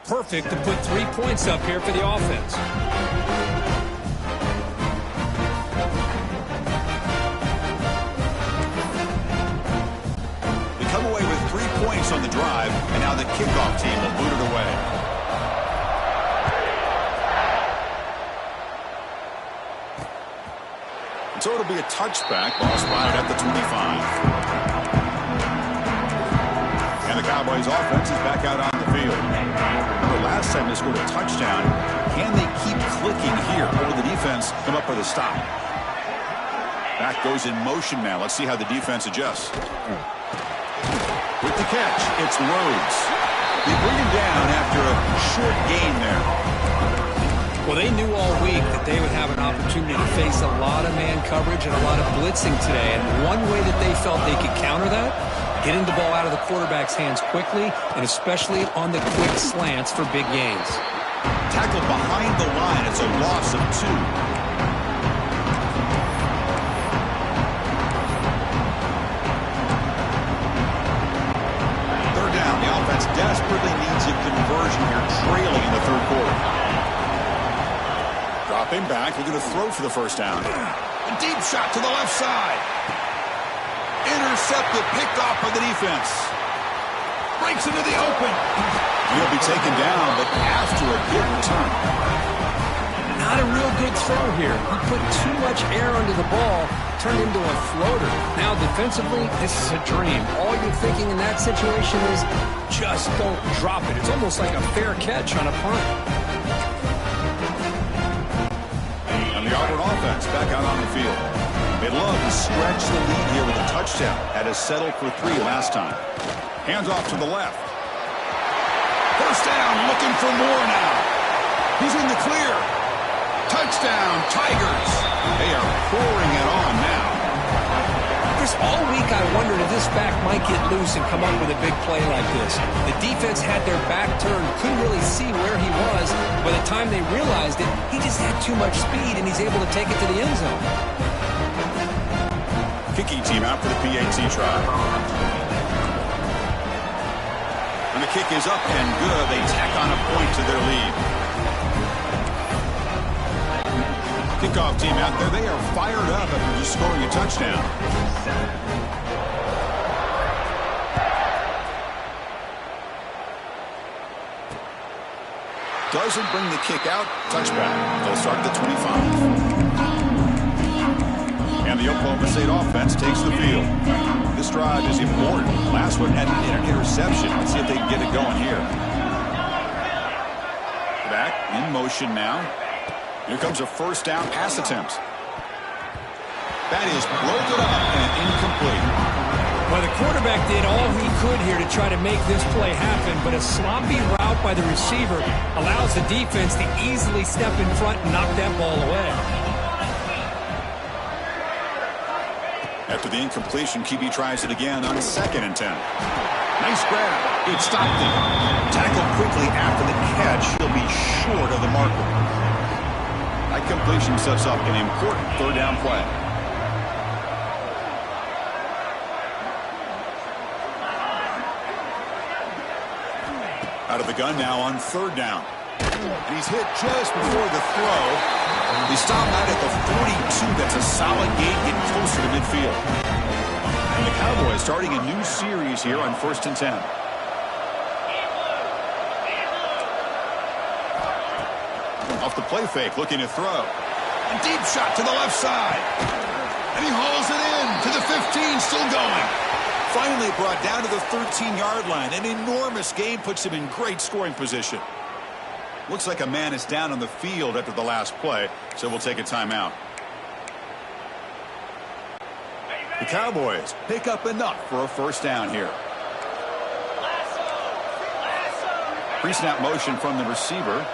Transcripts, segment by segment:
perfect to put 3 points up here for the offense. They come away with 3 points on the drive, and now the kickoff team will boot it away. So it'll be a touchback. Ball spotted at the 25. And the Cowboys offense is back out on the field. Remember, last time they scored a touchdown. Can they keep clicking here, or will the defense come up with a stop? Back goes in motion now. Let's see how the defense adjusts. With the catch, it's Rhodes. They bring him down after a short gain there. Well, they knew all week that they would have an opportunity to face a lot of man coverage and a lot of blitzing today. And one way that they felt they could counter that, getting the ball out of the quarterback's hands quickly, and especially on the quick slants for big gains. Tackled behind the line. It's a loss of 2. Third down. The offense desperately needs a conversion here, trailing in the third quarter. Dropping back, looking to throw for the first down. A deep shot to the left side. Intercepted, picked off by the defense. Breaks into the open. He'll be taken down, but after a good return. Not a real good throw here. He put too much air under the ball, turned into a floater. Now defensively, this is a dream. All you're thinking in that situation is just don't drop it. It's almost like a fair catch on a punt. The Auburn offense back out on the field. They'd love to stretch the lead here with a touchdown. Had us settled for 3 last time. Hands off to the left. First down, looking for more now. He's in the clear. Touchdown, Tigers. They are pouring it on now. All week I wondered if this back might get loose and come up with a big play like this. The defense had their back turned, couldn't really see where he was. By the time they realized it, he just had too much speed, and he's able to take it to the end zone. Kicking team out for the PAT try. And the kick is up and good. They tack on a point to their lead. Kickoff team out there. They are fired up after just scoring a touchdown. Doesn't bring the kick out. Touchback. They'll start the 25. And the Oklahoma State offense takes the field. This drive is important. Last one had an interception. Let's see if they can get it going here. Back in motion now. Here comes a first down pass attempt. That is broken up and incomplete. Well, the quarterback did all he could here to try to make this play happen, but a sloppy route by the receiver allows the defense to easily step in front and knock that ball away. After the incompletion, QB tries it again on 2nd and 10. Nice grab. It stopped him. Tackled quickly after the catch. He'll be short of the marker. That completion sets up an important third down play. Out of the gun now on 3rd down. And he's hit just before the throw. They stop that at the 42. That's a solid gain, getting closer to midfield. And the Cowboys starting a new series here on 1st and 10. Off the play fake, looking to throw. A deep shot to the left side. And he hauls it in to the 15, still going. Finally brought down to the 13-yard line. An enormous gain puts him in great scoring position. Looks like a man is down on the field after the last play, so we'll take a timeout. The Cowboys pick up enough for a first down here. Pre-snap motion from the receiver.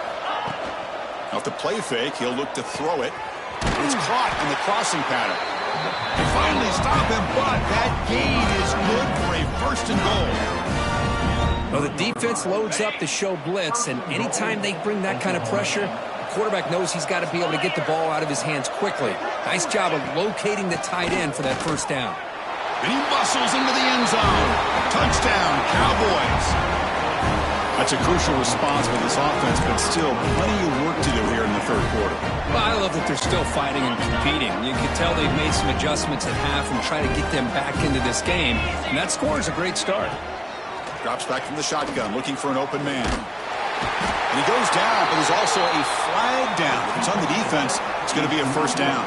Off the play fake, he'll look to throw it. It's caught in the crossing pattern. They finally stop him, but that gain is good for a 1st and goal. Well, the defense loads up to show blitz, and anytime they bring that kind of pressure, the quarterback knows he's got to be able to get the ball out of his hands quickly. Nice job of locating the tight end for that first down. And he muscles into the end zone. Touchdown, Cowboys. That's a crucial response for this offense, but still plenty of work to do here in the third quarter. Well, I love that they're still fighting and competing. You can tell they've made some adjustments at half and try to get them back into this game. And that score is a great start. Drops back from the shotgun, looking for an open man. And he goes down, but there's also a flag down. If it's on the defense, it's going to be a first down.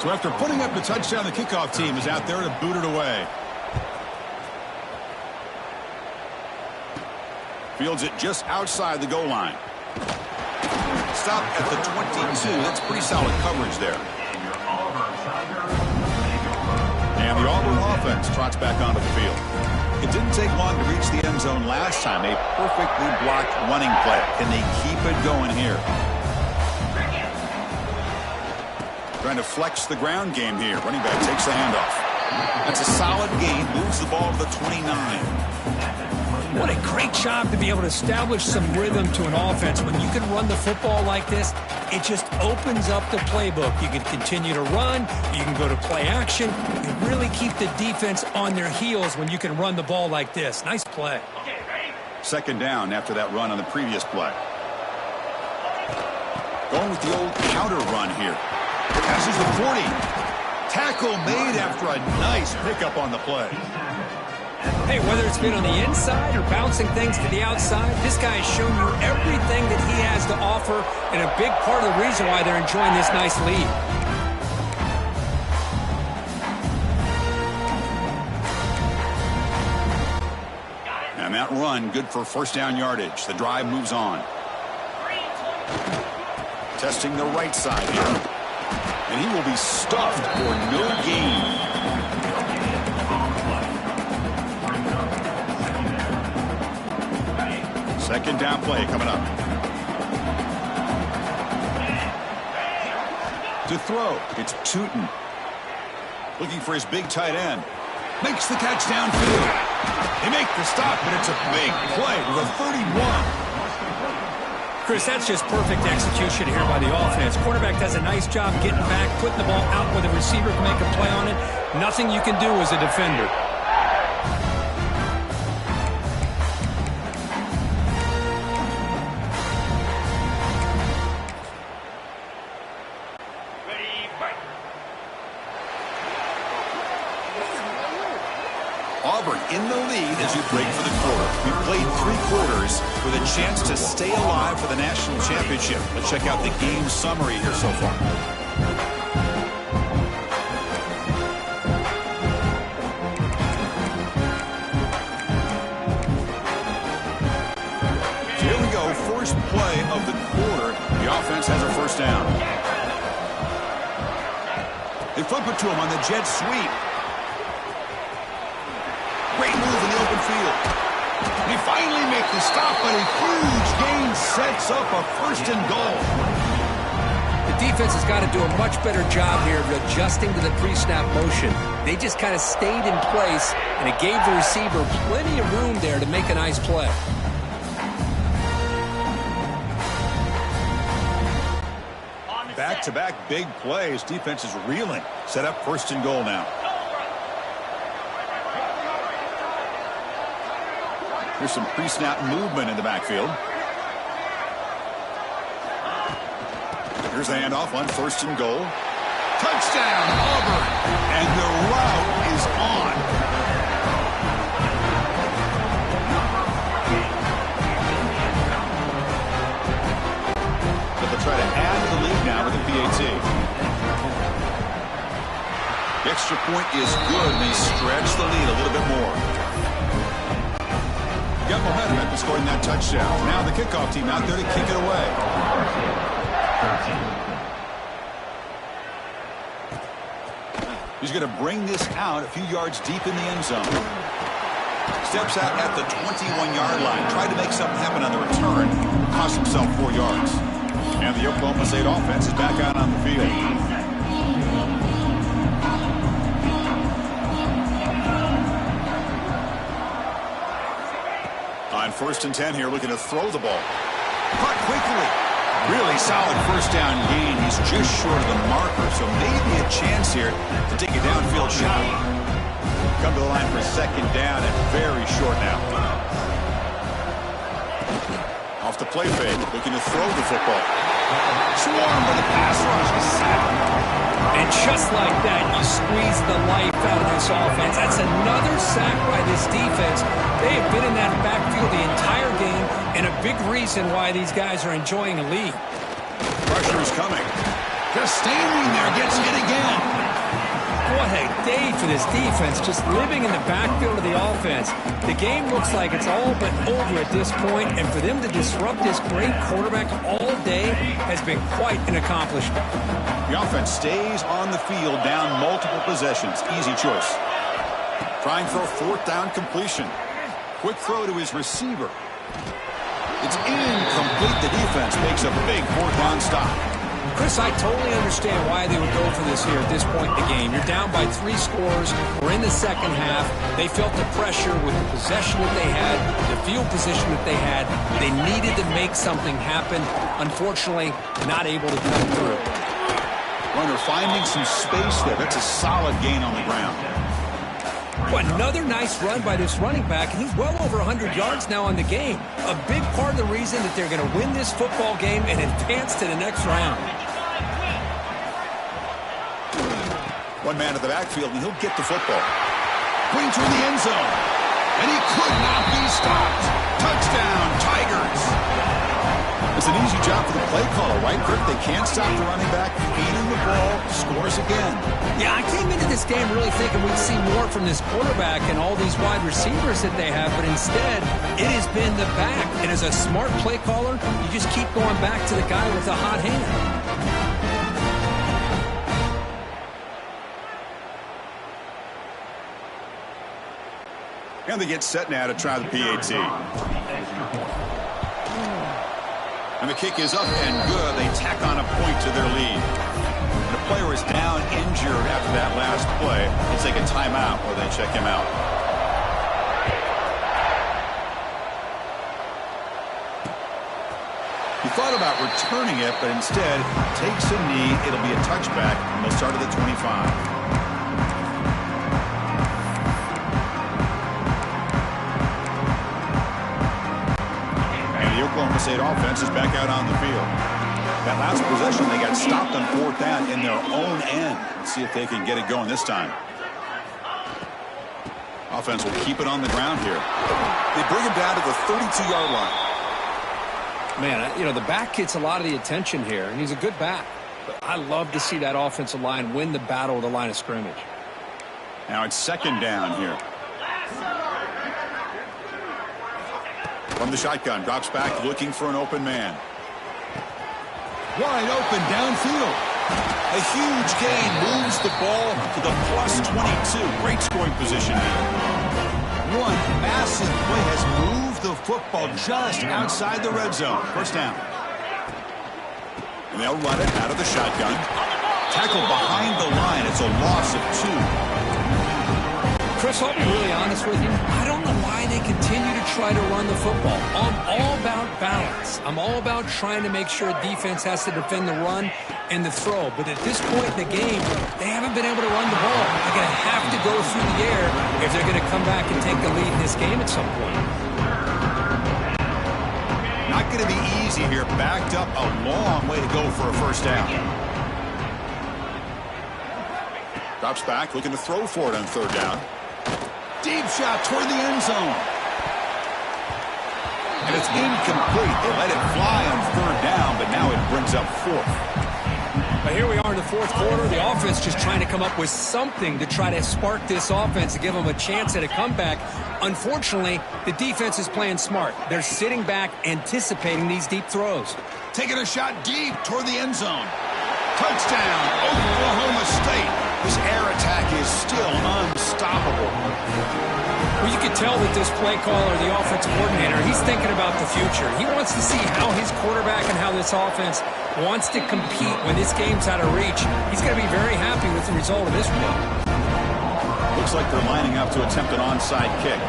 So after putting up the touchdown, the kickoff team is out there to boot it away. Fields it just outside the goal line. Stop at the 22. That's pretty solid coverage there. And the Auburn offense trots back onto the field. It didn't take long to reach the end zone last time. A perfectly blocked running play. Can they keep it going here? Trying to flex the ground game here. Running back takes the handoff. That's a solid gain. Moves the ball to the 29. What a great job to be able to establish some rhythm to an offense. When you can run the football like this, it just opens up the playbook. You can continue to run. You can go to play action. You really keep the defense on their heels when you can run the ball like this. Nice play. Second down after that run on the previous play. Going with the old counter run here. Passes the 40. Tackle made after a nice pickup on the play. Hey, whether it's been on the inside or bouncing things to the outside, this guy has shown you everything that he has to offer, and a big part of the reason why they're enjoying this nice lead. And that run, good for first down yardage. The drive moves on. Testing the right side here. And he will be stuffed for no gain. Second down play coming up. To throw, it's Tootin. Looking for his big tight end. Makes the catch downfield. They make the stop, but it's a big play with a 31. Chris, that's just perfect execution here by the offense. Quarterback does a nice job getting back, putting the ball out where the receiver can make a play on it. Nothing you can do as a defender. Auburn in the lead as you break for the quarter. We played 3 quarters with a chance to stay alive for the national championship. Let's check out the game summary here so far. So here we go. First play of the quarter. The offense has a first down. They flip it to him on the jet sweep. Great move in the open field. They finally make the stop, but a huge gain sets up a first and goal. The defense has got to do a much better job here of adjusting to the pre-snap motion. They just kind of stayed in place, and it gave the receiver plenty of room there to make a nice play. Back-to-back big plays. Defense is reeling. Set up first and goal now. There's some pre-snap movement in the backfield. Here's the handoff on first and goal. Touchdown, Auburn! And the route is on. But they'll try to add to the lead now with the PAT. The extra point is good. They stretch the lead a little bit more. Got momentum after scoring that touchdown. Now the kickoff team out there to kick it away. He's going to bring this out a few yards deep in the end zone. Steps out at the 21-yard line. Tried to make something happen on the return. Cost himself 4 yards. And the Oklahoma State offense is back out on the field. On first and 10 here, looking to throw the ball. Caught quickly. Really solid first down gain. He's just short of the marker, so maybe a chance here to take a downfield shot. come to the line for second down and very short now. Off the play fake, looking to throw the football. Swarmed by the pass rush. And just like that, you squeeze the life out of this offense. That's another sack by this defense. They have been in that backfield the entire game, and a big reason why these guys are enjoying a lead. Pressure is coming. Just standing there, gets hit again. What a day for this defense, just living in the backfield of the offense. The game looks like it's all but over at this point, and for them to disrupt this great quarterback all day has been quite an accomplishment. The offense stays on the field, down multiple possessions. Easy choice. Trying for a fourth down completion. Quick throw to his receiver. It's incomplete. The defense makes a big fourth down stop. Chris, I totally understand why they would go for this here at this point in the game. You're down by 3 scores. We're in the second half. They felt the pressure with the possession that they had, the field position that they had. They needed to make something happen. Unfortunately, not able to come through. Runner finding some space there. That's a solid gain on the ground. Another nice run by this running back, and he's well over 100 yards now on the game. A big part of the reason that they're going to win this football game and advance to the next round. One man at the backfield, and he'll get the football. Going toward the end zone. And he could not be stopped. Touchdown, Tigers. It's an easy job for the play caller, right, Kirk? They can't stop the running back, feeding the ball, scores again. Yeah, I came into this game really thinking we'd see more from this quarterback and all these wide receivers that they have, but instead, it has been the back. And as a smart play caller, you just keep going back to the guy with the hot hand. And they get set now to try the PAT. And the kick is up and good. They tack on a point to their lead. The player is down injured after that last play. They take a timeout or they check him out. He thought about returning it, but instead takes a knee. It'll be a touchback, and they'll start at the 25. Oklahoma State offense is back out on the field. That last possession, they got stopped on fourth down in their own end. Let's see if they can get it going this time. Offense will keep it on the ground here. They bring him down to the 32-yard line. Man, you know, the back gets a lot of the attention here, and he's a good back. But I love to see that offensive line win the battle of the line of scrimmage. Now it's second down here. From the shotgun, drops back looking for an open man. Wide open downfield. A huge gain moves the ball to the +22. Great scoring position here. One massive play has moved the football just outside the red zone. First down. And they'll run it out of the shotgun. Tackle behind the line. It's a loss of 2. Chris, I'll be really honest with you. I don't know why they continue to try to run the football. I'm all about balance. I'm all about trying to make sure a defense has to defend the run and the throw. But at this point in the game, they haven't been able to run the ball. They're going to have to go through the air if they're going to come back and take the lead in this game at some point. Not going to be easy here. Backed up a long way to go for a first down. Drops back, looking to throw for it on third down. Deep shot toward the end zone. And it's incomplete. They let it fly on third down, but now it brings up fourth. But here we are in the fourth quarter. The offense just trying to come up with something to try to spark this offense to give them a chance at a comeback. Unfortunately, the defense is playing smart. They're sitting back, anticipating these deep throws. Taking a shot deep toward the end zone. Touchdown, Oklahoma State. This air attack is still unstoppable. Well, you can tell that this play caller, the offensive coordinator, he's thinking about the future. He wants to see how his quarterback and how this offense wants to compete when this game's out of reach. He's going to be very happy with the result of this one. Looks like they're lining up to attempt an onside kick.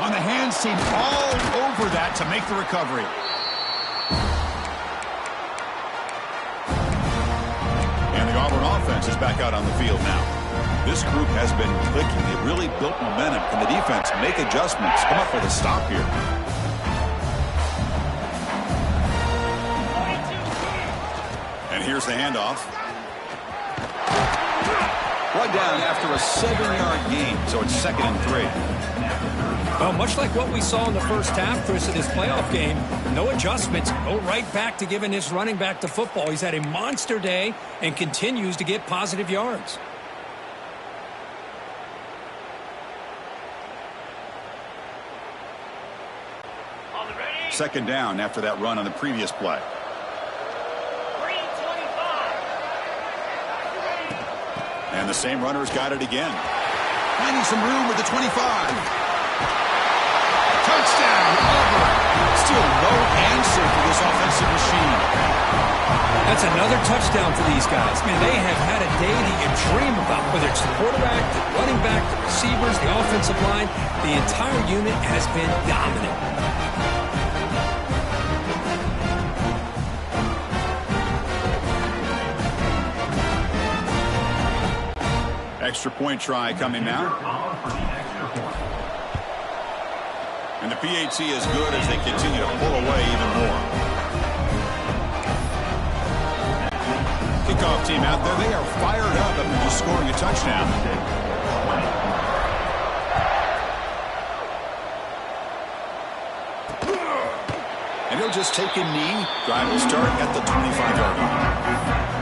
On the hands team, all over that to make the recovery. And the Auburn offense is back out on the field now. This group has been clicking. They've really built momentum. Can the defense make adjustments? Come up with a stop here. And here's the handoff. One down after a 7-yard gain, so it's 2nd and 3. Well, much like what we saw in the first half, Chris, of this playoff game, no adjustments, go right back to giving this running back the football. He's had a monster day and continues to get positive yards. Second down after that run on the previous play. And the same runner's got it again. Finding some room with the 25. Touchdown, Auburn. Still no answer for this offensive machine. That's another touchdown for these guys. Man, they have had a day that you dream about, whether it's the quarterback, the running back, the receivers, the offensive line. The entire unit has been dominant. Extra point try coming now. And the PAT is good as they continue to pull away even more. Kickoff team out there. They are fired up after just scoring a touchdown. And he'll just take a knee. Drive will start at the 25-yard line.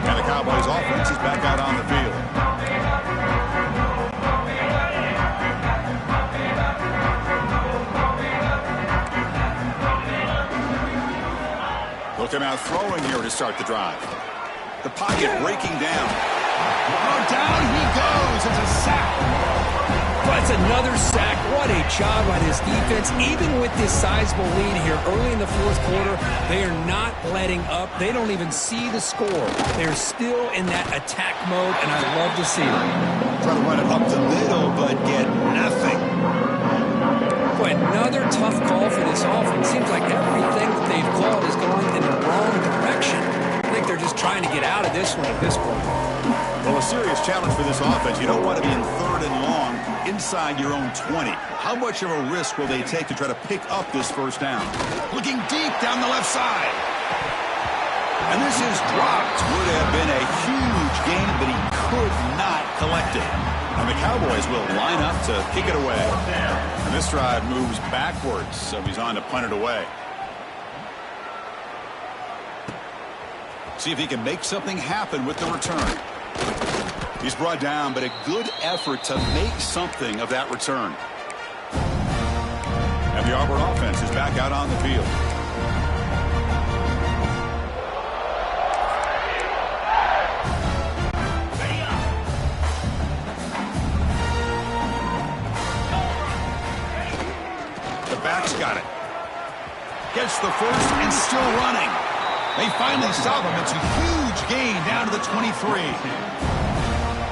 And the Cowboys offense is back out on the field. They'll come out throwing here to start the drive. The pocket breaking down. Oh, down he goes. It's a sack. That's another sack. What a job by this defense. Even with this sizable lead here early in the fourth quarter, they are not letting up. They don't even see the score. They're still in that attack mode, and I love to see it. Try to run it up the middle, but get nothing. Boy, another tough call for this offense. Seems like everything that they've called is going in the wrong direction. I think they're just trying to get out of this one at this point. Well, a serious challenge for this offense. You don't want to be in 3rd and long inside your own 20. How much of a risk will they take to try to pick up this first down? Looking deep down the left side. And this is dropped. Would have been a huge gain, but he could not collect it. And the Cowboys will line up to kick it away. And this drive moves backwards, so he's on to punt it away. See if he can make something happen with the return. He's brought down, but a good effort to make something of that return. And the Auburn offense is back out on the field. The back's got it. Gets the first and still running. They finally stop him. It's a huge gain down to the 23.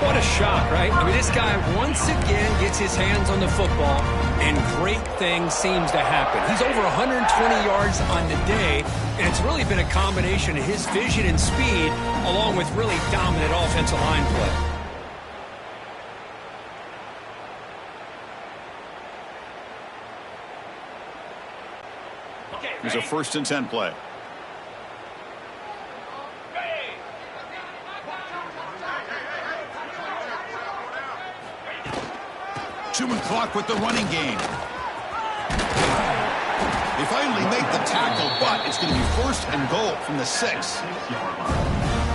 What a shock, right? I mean, this guy once again gets his hands on the football, and great things seems to happen. He's over 120 yards on the day, and it's really been a combination of his vision and speed, along with really dominant offensive line play. Here's a 1st and 10 play. Chewing clock with the running game. They finally make the tackle, but it's going to be 1st and goal from the 6.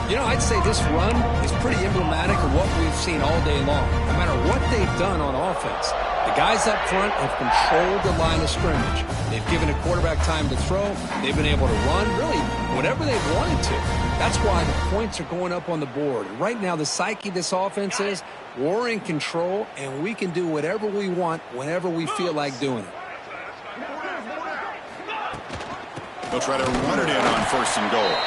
You know, I'd say this run is pretty emblematic of what we've seen all day long. No matter what they've done on offense, the guys up front have controlled the line of scrimmage. They've given a quarterback time to throw. They've been able to run, really, whatever they've wanted to. That's why the points are going up on the board. Right now, the psyche of this offense is we're in control, and we can do whatever we want whenever we feel like doing it. They'll try to run it in on 1st and goal.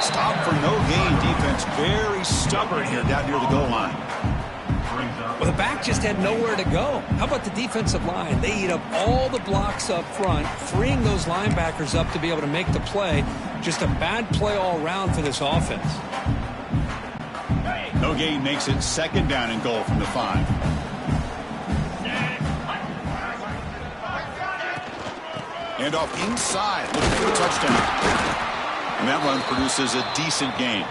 Stop for no gain defense. Very stubborn here down near the goal line. Well, the back just had nowhere to go. How about the defensive line? They eat up all the blocks up front, freeing those linebackers up to be able to make the play. Just a bad play all around for this offense. No gain makes it 2nd down and goal from the 5. And off inside, looking for a touchdown. And that run produces a decent gain.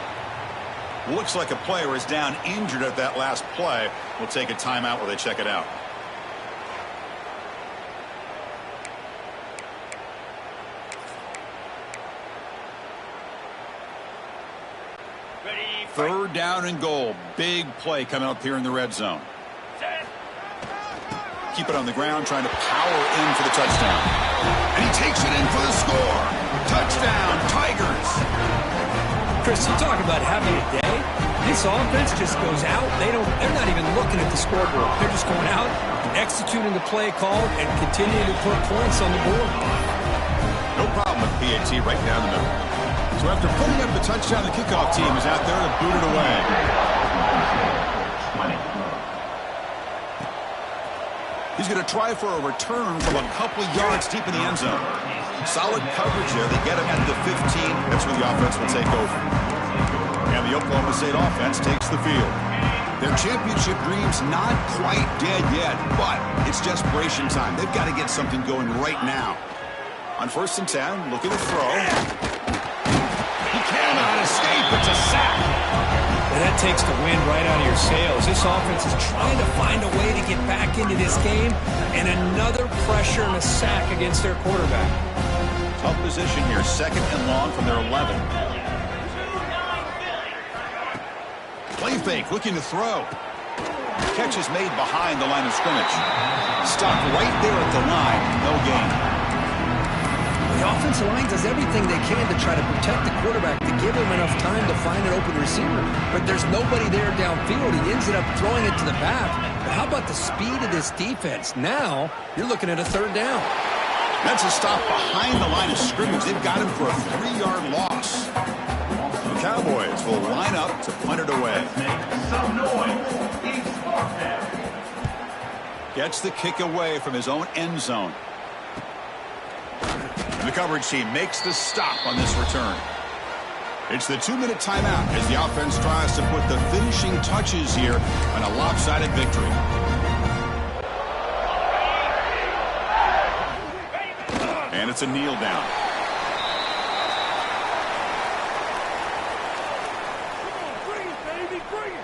Looks like a player is down injured at that last play. We'll take a timeout while they check it out. Ready, 3rd down and goal. Big play coming up here in the red zone. Keep it on the ground, trying to power in for the touchdown. And he takes it in for the score. Touchdown, Tigers. Chris, you talk about having a day. This offense just goes out. They're not even looking at the scoreboard. They're just going out, executing the play called, and continuing to put points on the board. No problem with PAT right down the middle. So after putting up the touchdown, the kickoff team is out there to boot it away. He's going to try for a return from a couple yards deep in the end zone. Solid coverage there. They get him at the 15. That's where the offense will take over. And the Oklahoma State offense takes the field. Their championship dream's not quite dead yet, but it's desperation time. They've got to get something going right now. On 1st and 10, looking to throw. He cannot escape. It's a sack. And that takes the wind right out of your sails. This offense is trying to find a way to get back into this game, and another pressure and a sack against their quarterback. Tough position here, 2nd and long from their 11. Play fake, looking to throw. Catch is made behind the line of scrimmage. Stopped right there at the line, no gain. The offensive line does everything they can to try to protect the quarterback, to give him enough time to find an open receiver. But there's nobody there downfield. He ends up throwing it to the back. But how about the speed of this defense? Now you're looking at a 3rd down. That's a stop behind the line of scrimmage. They've got him for a 3-yard loss. The Cowboys will line up to punt it away. some noise. Gets the kick away from his own end zone. The coverage team makes the stop on this return. It's the 2-minute timeout as the offense tries to put the finishing touches here on a lopsided victory. And it's a kneel down. Bring it, baby, bring it.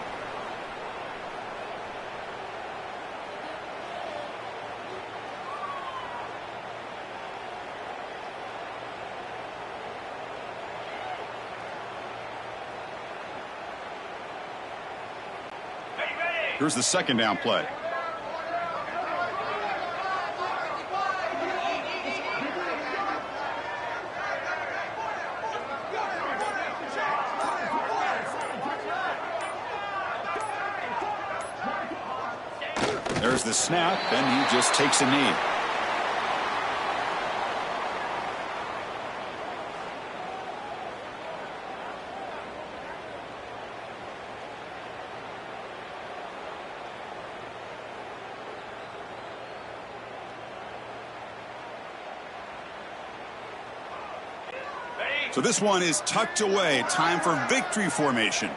Here's the 2nd down play. There's the snap, and he just takes a knee. So this one is tucked away. Time for victory formation.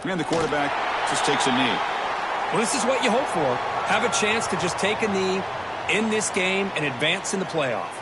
And the quarterback just takes a knee. Well, this is what you hope for. Have a chance to just take a knee in this game and advance in the playoff.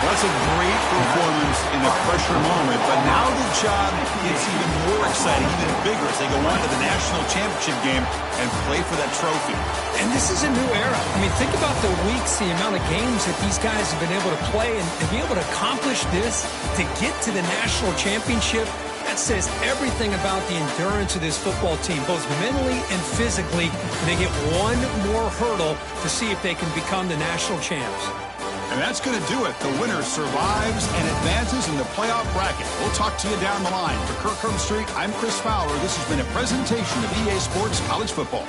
That's a great performance in a pressure moment, but now the job gets even more exciting, even bigger as they go on to the national championship game and play for that trophy. And this is a new era. I mean, think about the weeks, the amount of games that these guys have been able to play and be able to accomplish this, to get to the national championship. That says everything about the endurance of this football team, both mentally and physically. And they get one more hurdle to see if they can become the national champs. And that's going to do it. The winner survives and advances in the playoff bracket. We'll talk to you down the line. For Kirk Herbstreit, I'm Chris Fowler. This has been a presentation of EA Sports College Football.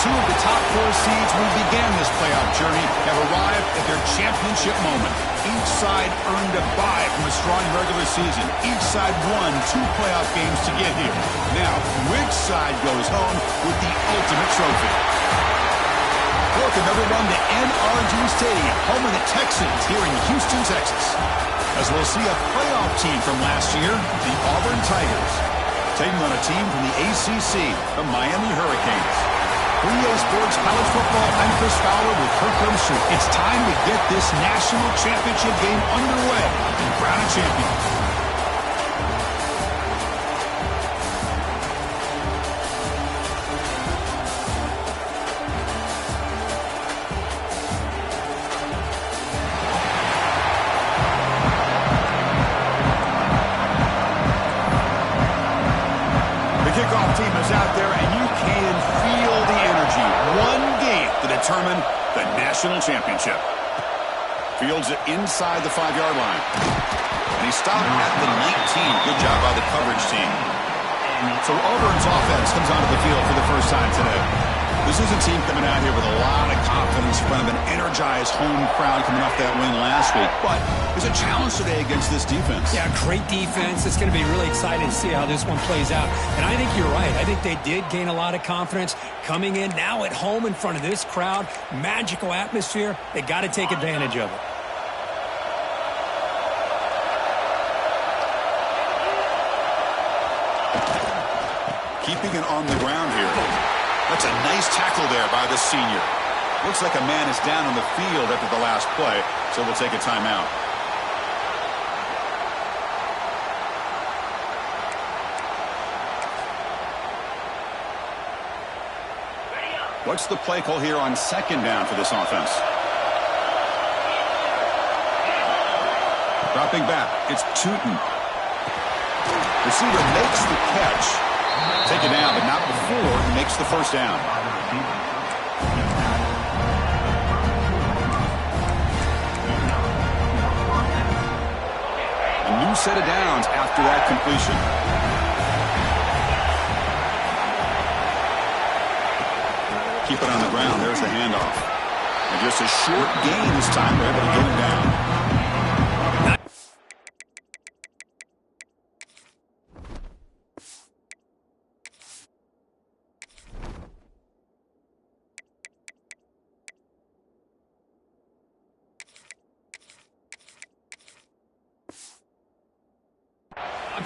Two of the top four seeds who began this playoff journey have arrived at their championship moment. Each side earned a bye from a strong regular season. Each side won 2 playoff games to get here. Now, which side goes home with the ultimate trophy? Welcome, everyone, to NRG Stadium, home of the Texans here in Houston, Texas. As we'll see a playoff team from last year, the Auburn Tigers, taking on a team from the ACC, the Miami Hurricanes. 3A Sports College Football, I'm Chris Fowler with Kirk Herbstreit. It's time to get this national championship game underway and crown a champion. Team is out there, and you can feel the energy. One game to determine the national championship. Fields it inside the 5-yard line. And he stopped at the 19. Good job by the coverage team. So Auburn's offense comes onto the field for the first time today. This is a team coming out here with a lot of confidence in front of an energized home crowd coming off that win last week. But there's a challenge today against this defense. Yeah, great defense. It's going to be really exciting to see how this one plays out. And I think you're right. I think they did gain a lot of confidence coming in now at home in front of this crowd. Magical atmosphere. They got to take advantage of it. Keeping it on the ground here. That's a nice tackle there by the senior. Looks like a man is down on the field after the last play, so we'll take a timeout. What's the play call here on second down for this offense? Dropping back, it's Tootin. Receiver makes the catch. Take it down, but not before he makes the first down. A new set of downs after that completion. Keep it on the ground. There's the handoff. And just a short gain this time. They're able to get him down.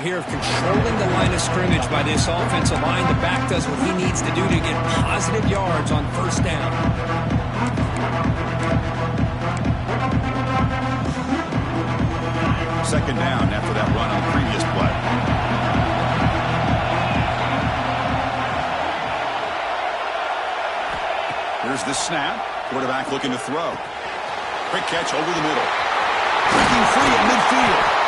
Here of controlling the line of scrimmage by this offensive line. The back does what he needs to do to get positive yards on first down. Second down after that run on the previous play. Here's the snap. Quarterback looking to throw. Quick catch over the middle. Breaking free at midfield.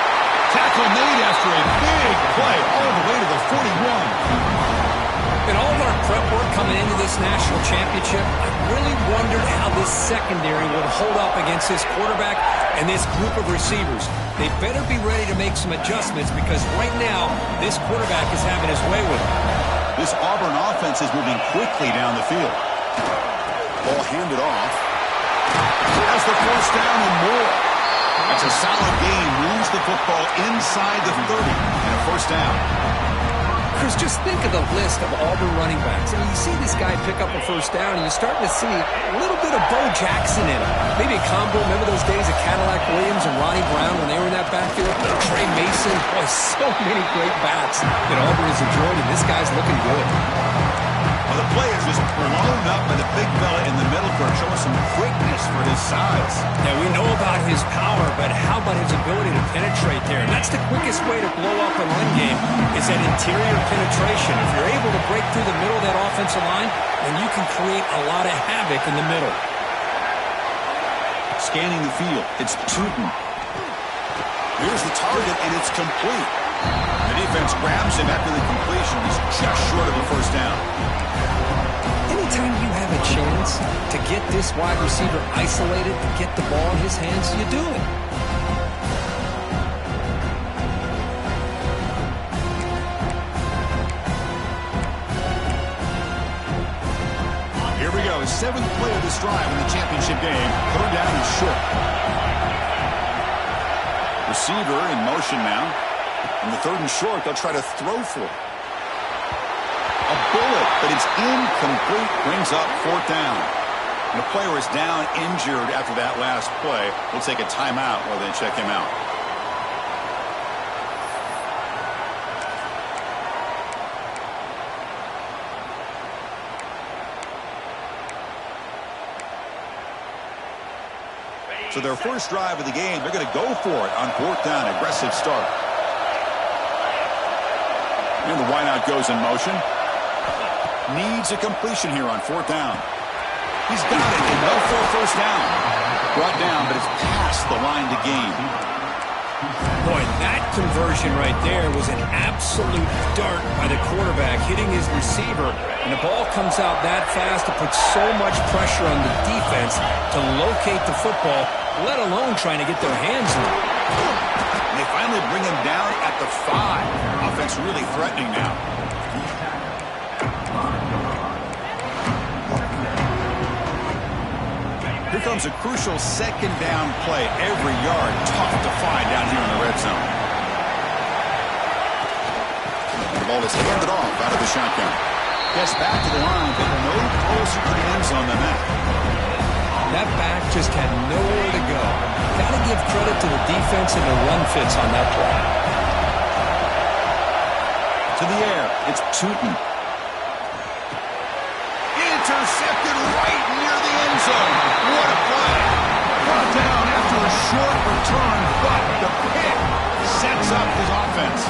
Tackle made after a big play all the way to the 41. In all of our prep work coming into this national championship, I really wondered how this secondary would hold up against this quarterback and this group of receivers. They better be ready to make some adjustments because right now, this quarterback is having his way with them. This Auburn offense is moving quickly down the field. Ball handed off. Has the first down and more. That's a solid gain. Moves the football inside the 30 and a first down. Chris, just think of the list of Auburn running backs. I mean, you see this guy pick up a first down, and you're starting to see a little bit of Bo Jackson in it. Maybe a combo. Remember those days of Cadillac Williams and Ronnie Brown when they were in that backfield? Trey Mason. Boy, so many great backs that Auburn has enjoyed, and this guy's looking good. Well, the play is just blown up by the big fella in the middle court, showing some quickness for his size. Yeah, we know about his power, but how about his ability to penetrate there? And that's the quickest way to blow up a run game is that interior penetration. If you're able to break through the middle of that offensive line, then you can create a lot of havoc in the middle. Scanning the field, it's Tootin. Here's the target, and it's complete. The defense grabs him after the completion. He's just short of a first down. Anytime you have a chance to get this wide receiver isolated, to get the ball in his hands, you do it. Here we go. Seventh play of this drive in the championship game. Third down and short. Receiver in motion now. On the third and short, they'll try to throw for it. A bullet, but it's incomplete. Brings up fourth down. And the player is down injured after that last play. We'll take a timeout while they check him out. So their first drive of the game, they're going to go for it on 4th down. Aggressive start. And the wideout goes in motion. Needs a completion here on 4th down. He's got it, and no for a first down. Brought down, but it's past the line to gain. Boy, that conversion right there was an absolute dart by the quarterback, hitting his receiver. And the ball comes out that fast to put so much pressure on the defense to locate the football, let alone trying to get their hands on it. And they finally bring him down at the 5. Offense really threatening now. Here comes a crucial 2nd down play. Every yard tough to find down here in the red zone. The ball is handed off out of the shotgun. Gets back to the line, but no closer to the end zone than that. That back just had nowhere to go. Got to give credit to the defense and the run fits on that play. To the air, it's Tootin. Intercepted right near the end zone. What a play. Brought down after a short return, but the pick sets up his offense.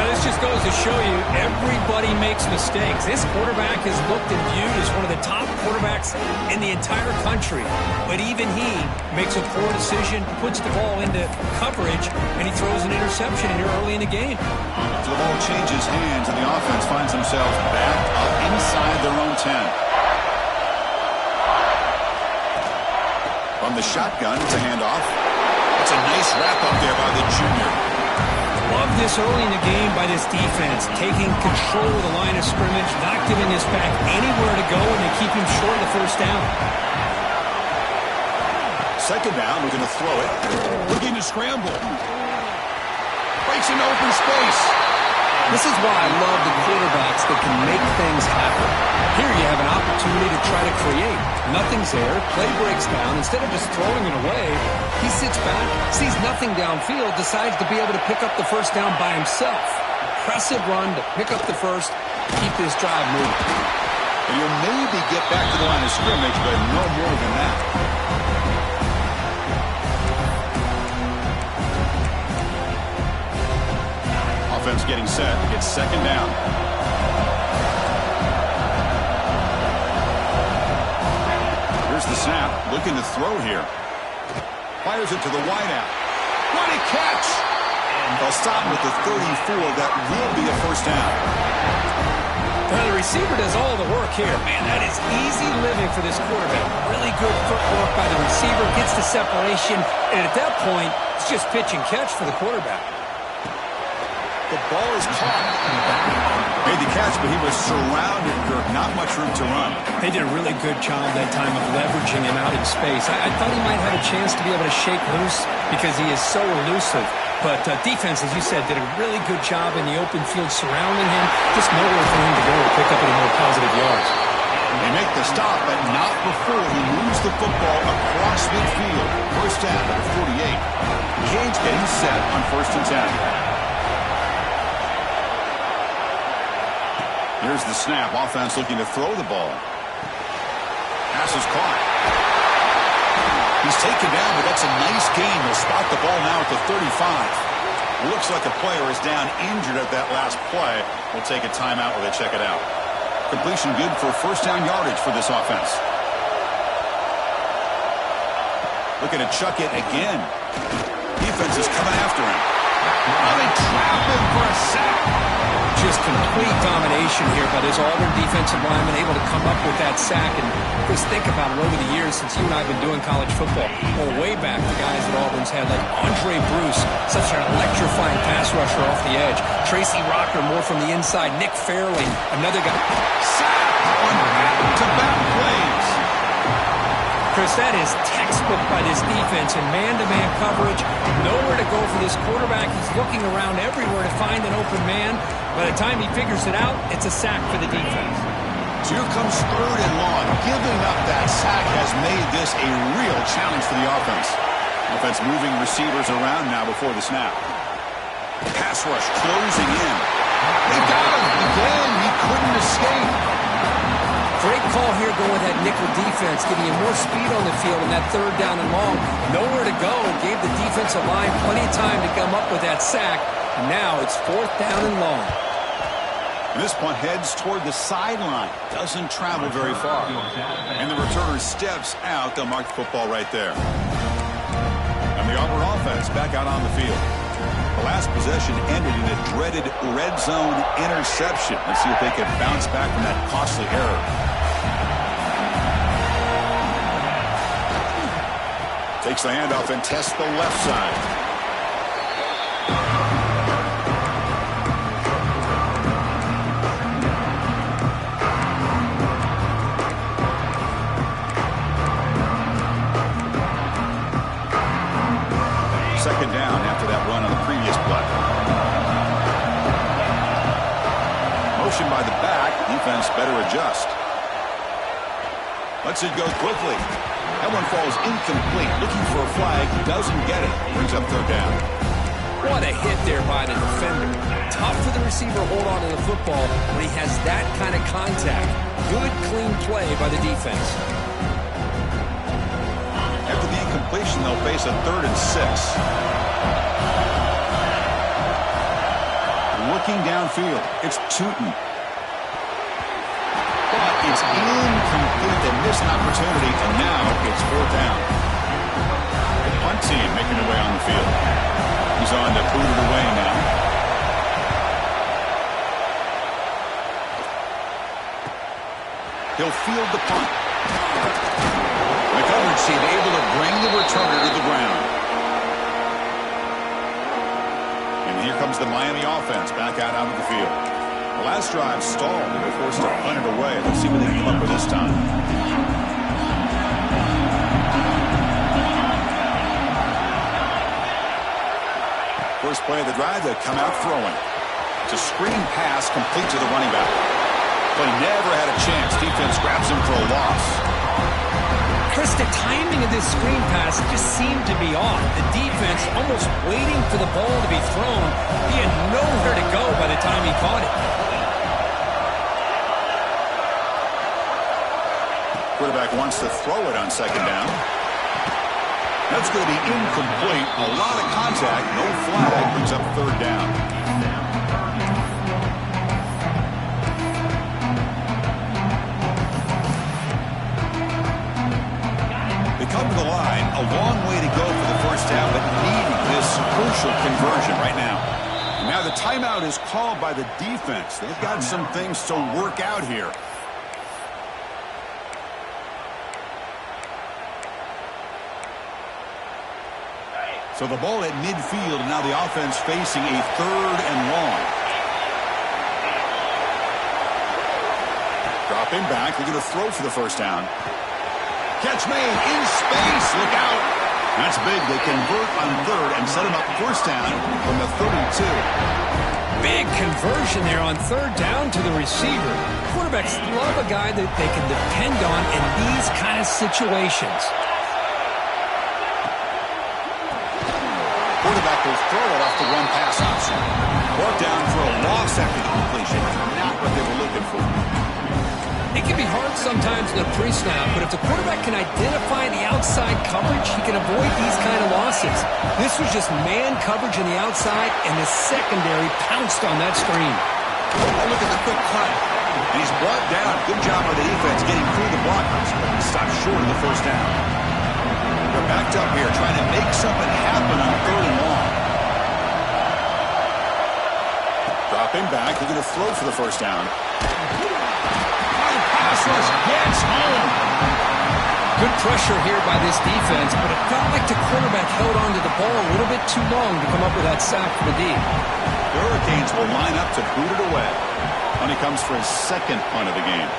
This just goes to show you everybody makes mistakes. This quarterback is looked and viewed as one of the top quarterbacks in the entire country. But even he makes a poor decision, puts the ball into coverage, and he throws an interception here early in the game. So the ball changes hands, and the offense finds themselves back up inside their own 10. From the shotgun, it's a handoff. It's a nice wrap-up there by the junior. Love this early in the game by this defense, taking control of the line of scrimmage, not giving this back anywhere to go, and they keep him short of the first down. 2nd down, we're going to throw it. Looking to scramble. Breaks into open space. This is why I love the quarterbacks that can make things happen. Here you have an opportunity to try to create. Nothing's there. Play breaks down. Instead of just throwing it away, he sits back, sees nothing downfield, decides to be able to pick up the first down by himself. Impressive run to pick up the first, keep this drive moving. And you'll maybe get back to the line of scrimmage, but no more than that. Offense getting set. It's 2nd down. Here's the snap. Looking to throw here. Fires it to the wideout. What a catch! And they'll stop with the 34. That will be a first down. The receiver does all the work here. Man, that is easy living for this quarterback. Really good footwork by the receiver. Gets the separation. And at that point, it's just pitch and catch for the quarterback. The ball is caught. Made the catch, but he was surrounded, Kirk. Not much room to run. They did a really good job that time of leveraging him out in space. I thought he might have a chance to be able to shake loose because he is so elusive. But defense, as you said, did a really good job in the open field surrounding him. Just nowhere for him to go to pick up any more positive yards. They make the stop, but not before he moves the football across midfield. First down at the 48. Cage getting set on 1st and 10. Here's the snap. Offense looking to throw the ball. Pass is caught. He's taken down, but that's a nice gain. He'll spot the ball now at the 35. Looks like a player is down injured at that last play. We'll take a timeout while they check it out. Completion good for first down yardage for this offense. Looking to chuck it again. Defense is coming after him. Oh, they trap him for a sack. Just complete domination here by this Auburn defensive lineman, able to come up with that sack. And just think about it over the years since you and I have been doing college football. Well, way back, the guys that Auburn's had, like Andre Bruce, such an electrifying pass rusher off the edge. Tracy Rocker, more from the inside. Nick Fairley, another guy. Sack on back-to-back plays. Chris, that is textbook by this defense in man-to-man coverage. Nowhere to go for this quarterback. He's looking around everywhere to find an open man. By the time he figures it out, it's a sack for the defense. So here comes 3rd and long. Giving up that sack has made this a real challenge for the offense. Offense moving receivers around now before the snap. Pass rush closing in. They got him. Again, he couldn't escape. For Great call here going with that nickel defense, giving you more speed on the field in that third down and long. Nowhere to go. Gave the defensive line plenty of time to come up with that sack. And now it's fourth down and long. And this punt heads toward the sideline. Doesn't travel very far. And the returner steps out. They'll mark the football right there. And the Auburn offense back out on the field. The last possession ended in a dreaded red zone interception. Let's see if they can bounce back from that costly error. Takes the handoff and tests the left side. Second down after that run on the previous play. Motion by the back. Defense better adjust. Lets it go quickly. That one falls incomplete. Looking for a flag. Doesn't get it. Brings up third down. What a hit there by the defender. Tough for the receiver to hold on to the football when he has that kind of contact. Good, clean play by the defense. After the incompletion, they'll face a 3rd and 6. Looking downfield, it's Tootin. But it's incomplete. They missed an opportunity, and now it's fourth down. The punt team making their way on the field. He's on to boot it away now. He'll field the punt. The coverage team able to bring the returner to the ground. And here comes the Miami offense back out onto the field. The last drive stalled. They were forced to punt it away. Let's see what they come up with this time. First play of the drive, they come out throwing. It's a screen pass complete to the running back. But he never had a chance. Defense grabs him for a loss. Chris, the timing of this screen pass just seemed to be off. The defense almost waiting for the ball to be thrown. He had nowhere to go by the time he caught it. Quarterback wants to throw it on second down. That's going to be incomplete. A lot of contact. No flag. Brings up third down. Come to the line, a long way to go for the first down, but needing this crucial conversion right now. And now the timeout is called by the defense. They've got some things to work out here. So the ball at midfield, and now the offense facing a 3rd and long. Dropping back, they're going to throw for the first down. Catch made in space. Look out. That's big. They convert on 3rd and set him up first down from the 32. Big conversion there on 3rd down to the receiver. Quarterbacks love a guy that they can depend on in these kind of situations. Quarterback will throw it off the run-pass option. Brought down for a loss after the completion. Not what they were looking for. It can be hard sometimes in the pre-snap, but if the quarterback can identify the outside coverage, he can avoid these kind of losses. This was just man coverage on the outside, and the secondary pounced on that screen. Oh, look at the quick cut. And he's brought down. Good job by the defense getting through the blockers, but he stopped short of the first down. They're backed up here, trying to make something happen on 3rd and long. Dropping back, they're going to throw for the first down. Gets home. Good pressure here by this defense, but it felt like the quarterback held on to the ball a little bit too long to come up with that sack for the D. The Hurricanes will line up to boot it away. And he comes for his 2nd punt of the game.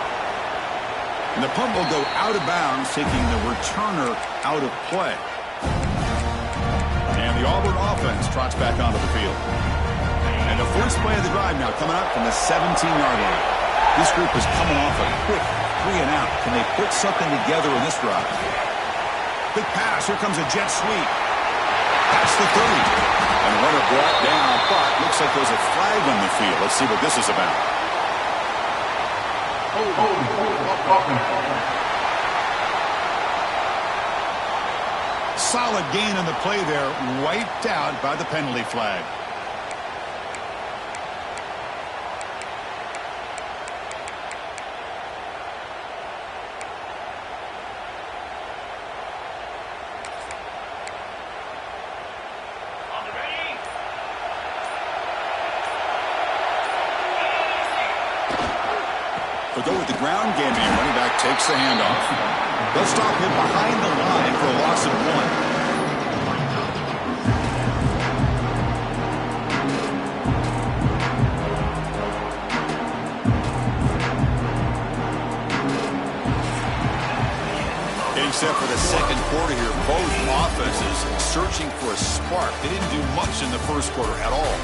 And the punt will go out of bounds, taking the returner out of play. And the Auburn offense trots back onto the field. And the first play of the drive now coming up from the 17-yard line. This group is coming off a quick 3 and out. Can they put something together in this drive? Quick pass. Here comes a jet sweep. That's the 30. And runner brought down, but looks like there's a flag on the field. Let's see what this is about. Solid gain on the play there, wiped out by the penalty flag. They'll go with the ground game here. Running back takes the handoff. They'll stop him behind the line for a loss of 1. Getting set for the second quarter here. Both offenses searching for a spark. They didn't do much in the first quarter at all.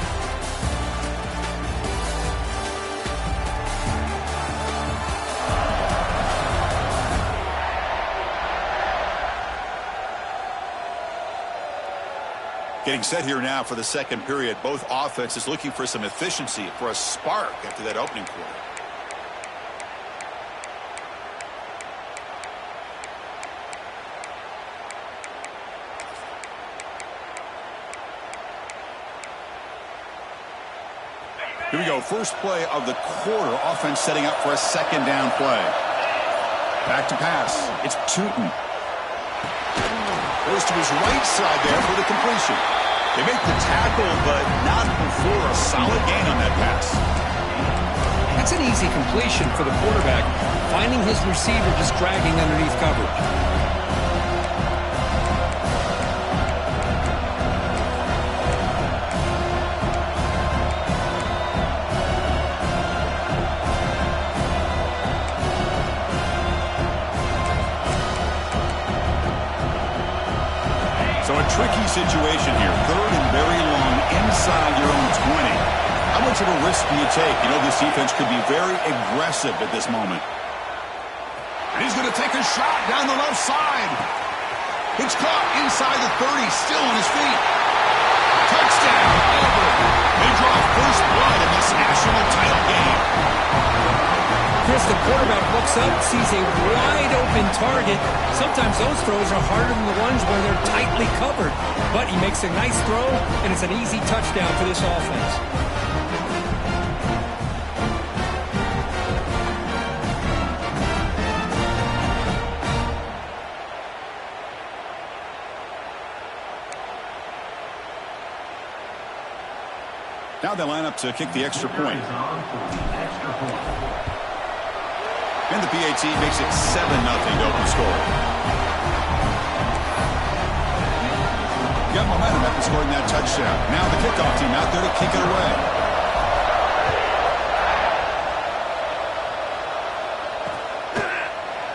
Getting set here now for the second period. Both offenses looking for some efficiency, for a spark after that opening quarter. Here we go. First play of the quarter. Offense setting up for a second down play. Back to pass. It's Tootin. Goes to his right side there for the completion. They make the tackle, but not before a solid gain on that pass. That's an easy completion for the quarterback, finding his receiver just dragging underneath coverage. Tricky situation here. Third and very long inside your own 20. How much of a risk do you take? You know, this defense could be very aggressive at this moment. And he's going to take a shot down the left side. It's caught inside the 30, still on his feet. Touchdown, Auburn. They draw first blood in this national title game. Chris, the quarterback looks up, sees a wide-open target. Sometimes those throws are harder than the ones where they're tightly covered. But he makes a nice throw, and it's an easy touchdown for this offense. Now they line up to kick the extra point. And the PAT makes it 7-0 to open score. Got momentum after scoring that touchdown. Now the kickoff team out there to kick it away.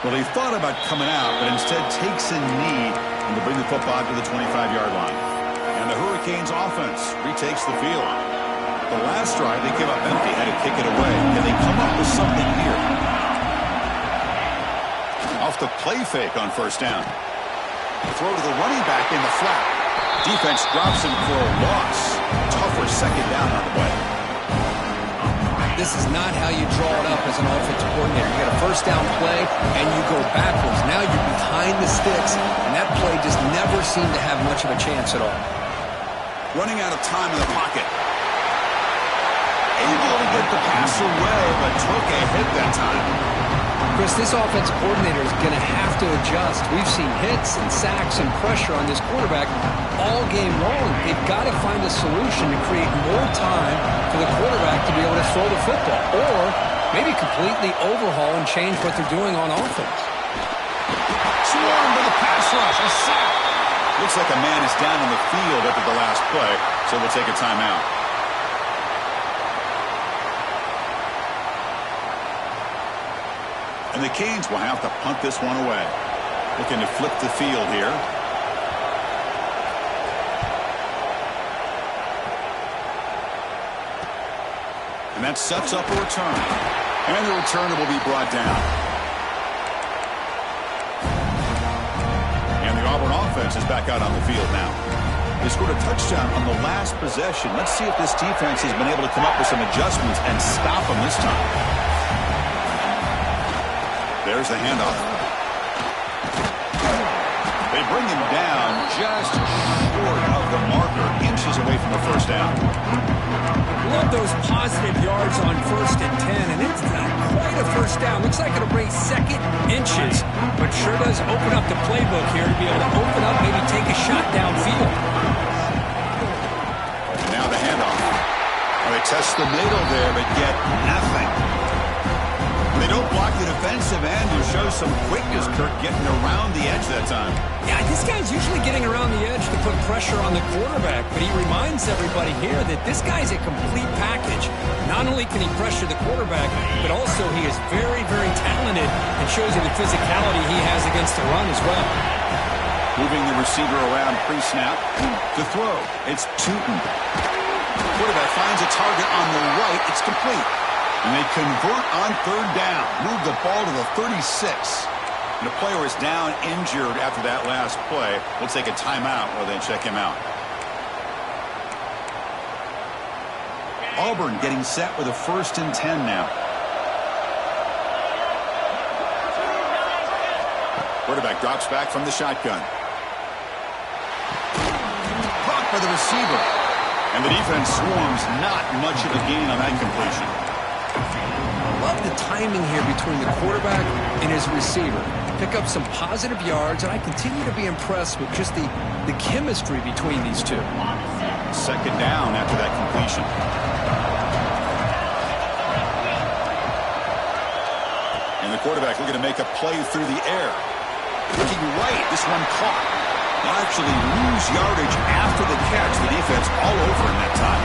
Well, he thought about coming out, but instead takes a knee and to bring the football to the 25-yard line. And the Hurricanes offense retakes the field. The last drive, they came up empty, had to kick it away. Can they come up with something here? Off the play fake on first down. Throw to the running back in the flat. Defense drops him for a loss. Tougher second down on the way. This is not how you draw it up as an offensive coordinator. You get a first down play, and you go backwards. Now you're behind the sticks, and that play just never seemed to have much of a chance at all. Running out of time in the pocket. Able to get the pass away, but took a hit that time. Chris, this offensive coordinator is going to have to adjust. We've seen hits and sacks and pressure on this quarterback all game long. They've got to find a solution to create more time for the quarterback to be able to throw the football, or maybe completely overhaul and change what they're doing on offense. Swarmed with a pass rush, a sack. Looks like a man is down on the field after the last play, so we'll take a timeout. And the Canes will have to punt this one away. Looking to flip the field here. And that sets up a return. And the returner will be brought down. And the Auburn offense is back out on the field now. They scored a touchdown on the last possession. Let's see if this defense has been able to come up with some adjustments and stop them this time. There's the handoff. They bring him down just short of the marker, inches away from the first down. Love those positive yards on 1st and 10, and it's not quite a first down. Looks like it'll bring second inches, but sure does open up the playbook here to be able to open up, maybe take a shot downfield. And now the handoff. Well, they test the middle there, but get nothing. They don't block the defensive end, who shows some quickness, Kirk, getting around the edge that time. Yeah, this guy's usually getting around the edge to put pressure on the quarterback, but he reminds everybody here that this guy's a complete package. Not only can he pressure the quarterback, but also he is very, very talented and shows you the physicality he has against the run as well. Moving the receiver around pre-snap. To throw, it's Tootin. Quarterback finds a target on the right. It's complete. And they convert on 3rd down. Move the ball to the 36. And the player is down injured after that last play. We'll take a timeout while they check him out. Auburn getting set with a 1st and 10 now. Quarterback drops back from the shotgun. Caught by the receiver. And the defense swarms, not much of a gain on that completion. Love the timing here between the quarterback and his receiver. Pick up some positive yards, and I continue to be impressed with just the chemistry between these two. 2nd down after that completion. And the quarterback looking to make a play through the air. Looking right, this one caught. They'll actually lose yardage after the catch. The defense all over in that time.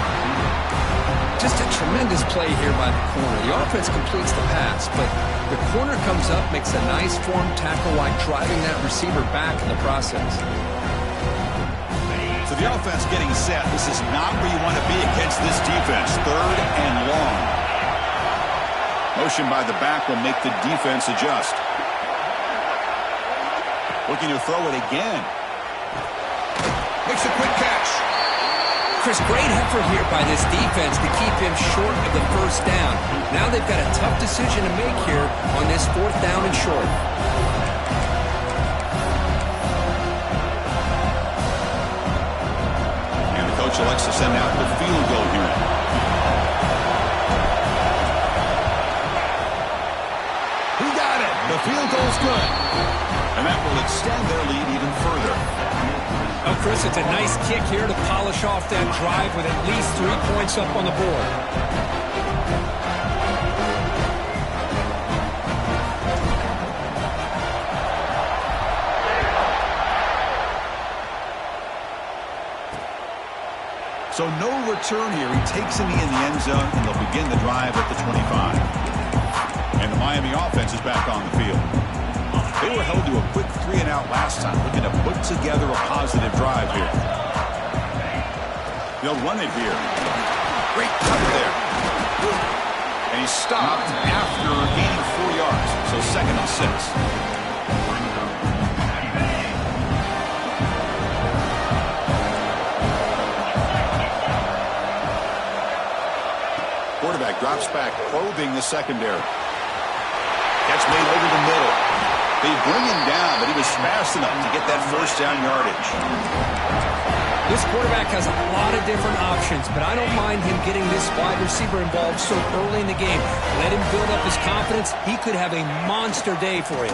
Just a tremendous play here by the corner. The offense completes the pass, but the corner comes up, makes a nice form tackle while driving that receiver back in the process. So the offense getting set. This is not where you want to be against this defense. 3rd and long. Motion by the back will make the defense adjust. Looking to throw it again. Makes a quick catch. Chris, great effort here by this defense to keep him short of the 1st down. Now they've got a tough decision to make here on this 4th down and short. And the coach elects to send out the field goal unit. He got it. The field goal's good. And that will extend their lead even further. Oh, Chris, it's a nice kick here to polish off that drive with at least 3 points up on the board. So no return here. He takes him in the end zone, and they'll begin the drive at the 25. And the Miami offense is back on the field. They were held to a quick 3-and-out last time, looking to put together a positive drive here. They'll run it here. Great cover there. And he stopped after gaining 4 yards, so 2nd and 6. Quarterback drops back, probing the secondary. Catch made over the middle. They bring him down, but he was fast enough to get that 1st down yardage. This quarterback has a lot of different options, but I don't mind him getting this wide receiver involved so early in the game. Let him build up his confidence. He could have a monster day for you.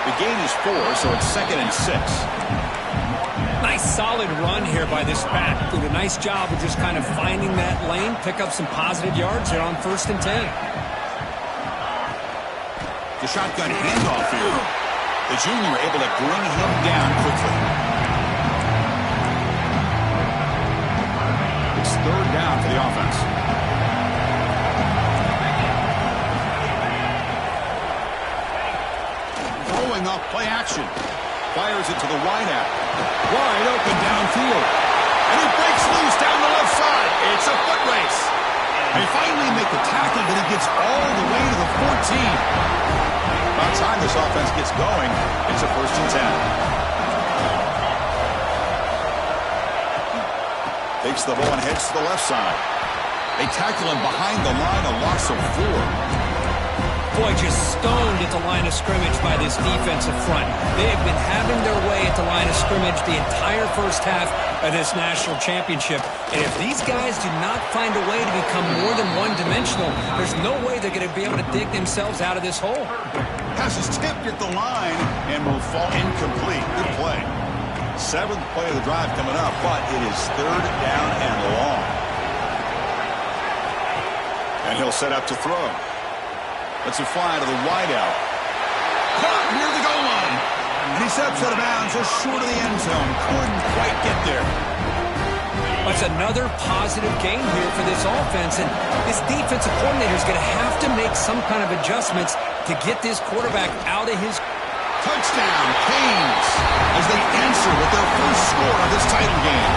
The gain is 4, so it's 2nd and 6. Nice solid run here by this back. Did a nice job of just kind of finding that lane, pick up some positive yards here on 1st and 10. The shotgun handoff here. The junior able to bring him down quickly. It's 3rd down for the offense. Throwing off play action. Fires it to the wideout. Wide open downfield. And he breaks loose down the left side. It's a foot race. They finally make the tackle, but he gets all the way to the 14. About time this offense gets going. It's a 1st and 10. Takes the ball and heads to the left side. They tackle him behind the line, a loss of 4. Boy, just stoned at the line of scrimmage by this defensive front. They have been having their way at the line of scrimmage the entire first half of this national championship. And if these guys do not find a way to become more than one-dimensional, there's no way they're going to be able to dig themselves out of this hole. Pass is tipped at the line and will fall incomplete. Good play. 7th play of the drive coming up, but it is 3rd down and long. And he'll set up to throw. Let's a fly to the wideout. Caught near the goal line. And he steps out of bounds just short of the end zone. Couldn't quite get there. That's another positive game here for this offense. And this defensive coordinator is going to have to make some kind of adjustments to get this quarterback out of his... Touchdown, Canes, as they answer with their first score of this title game.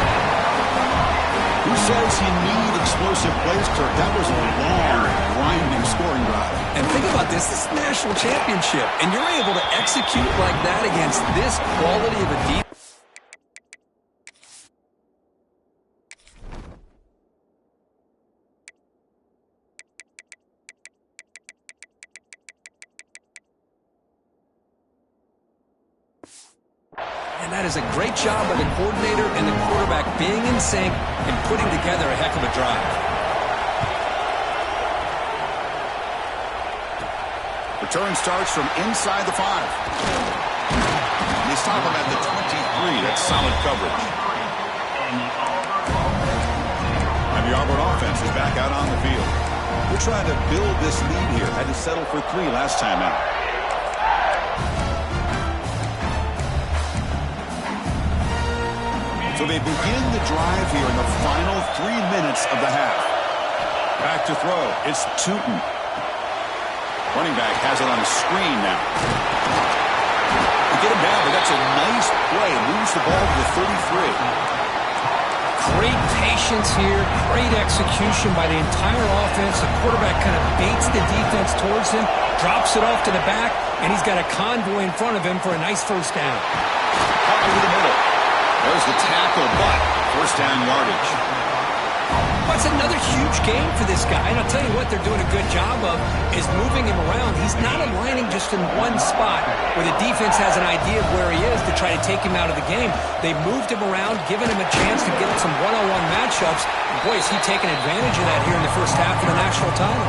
Who says you need explosive plays, Kirk? That was a long, grinding scoring drive. And think about this. This is a national championship, and you're able to execute like that against this quality of a defense. And that is a great job by the coordinator and the quarterback being in sync and putting together a heck of a drive. Return starts from inside the 5. They stop him at the 23. That's solid coverage. And the Auburn offense is back out on the field. We're trying to build this lead here. Had to settle for 3 last time out. So they begin the drive here in the final 3 minutes of the half. Back to throw. It's Tootin. Running back has it on a screen now. To get him down, but that's a nice play. Moves the ball to the 33. Great patience here. Great execution by the entire offense. The quarterback kind of baits the defense towards him, drops it off to the back, and he's got a convoy in front of him for a nice first down. Up into the middle. There's the tackle, but first down yardage. That's another huge game for this guy. And I'll tell you what they're doing a good job of is moving him around. He's not aligning just in one spot where the defense has an idea of where he is to try to take him out of the game. They moved him around, giving him a chance to get some one-on-one matchups. And boy, is he taking advantage of that here in the first half of the national title.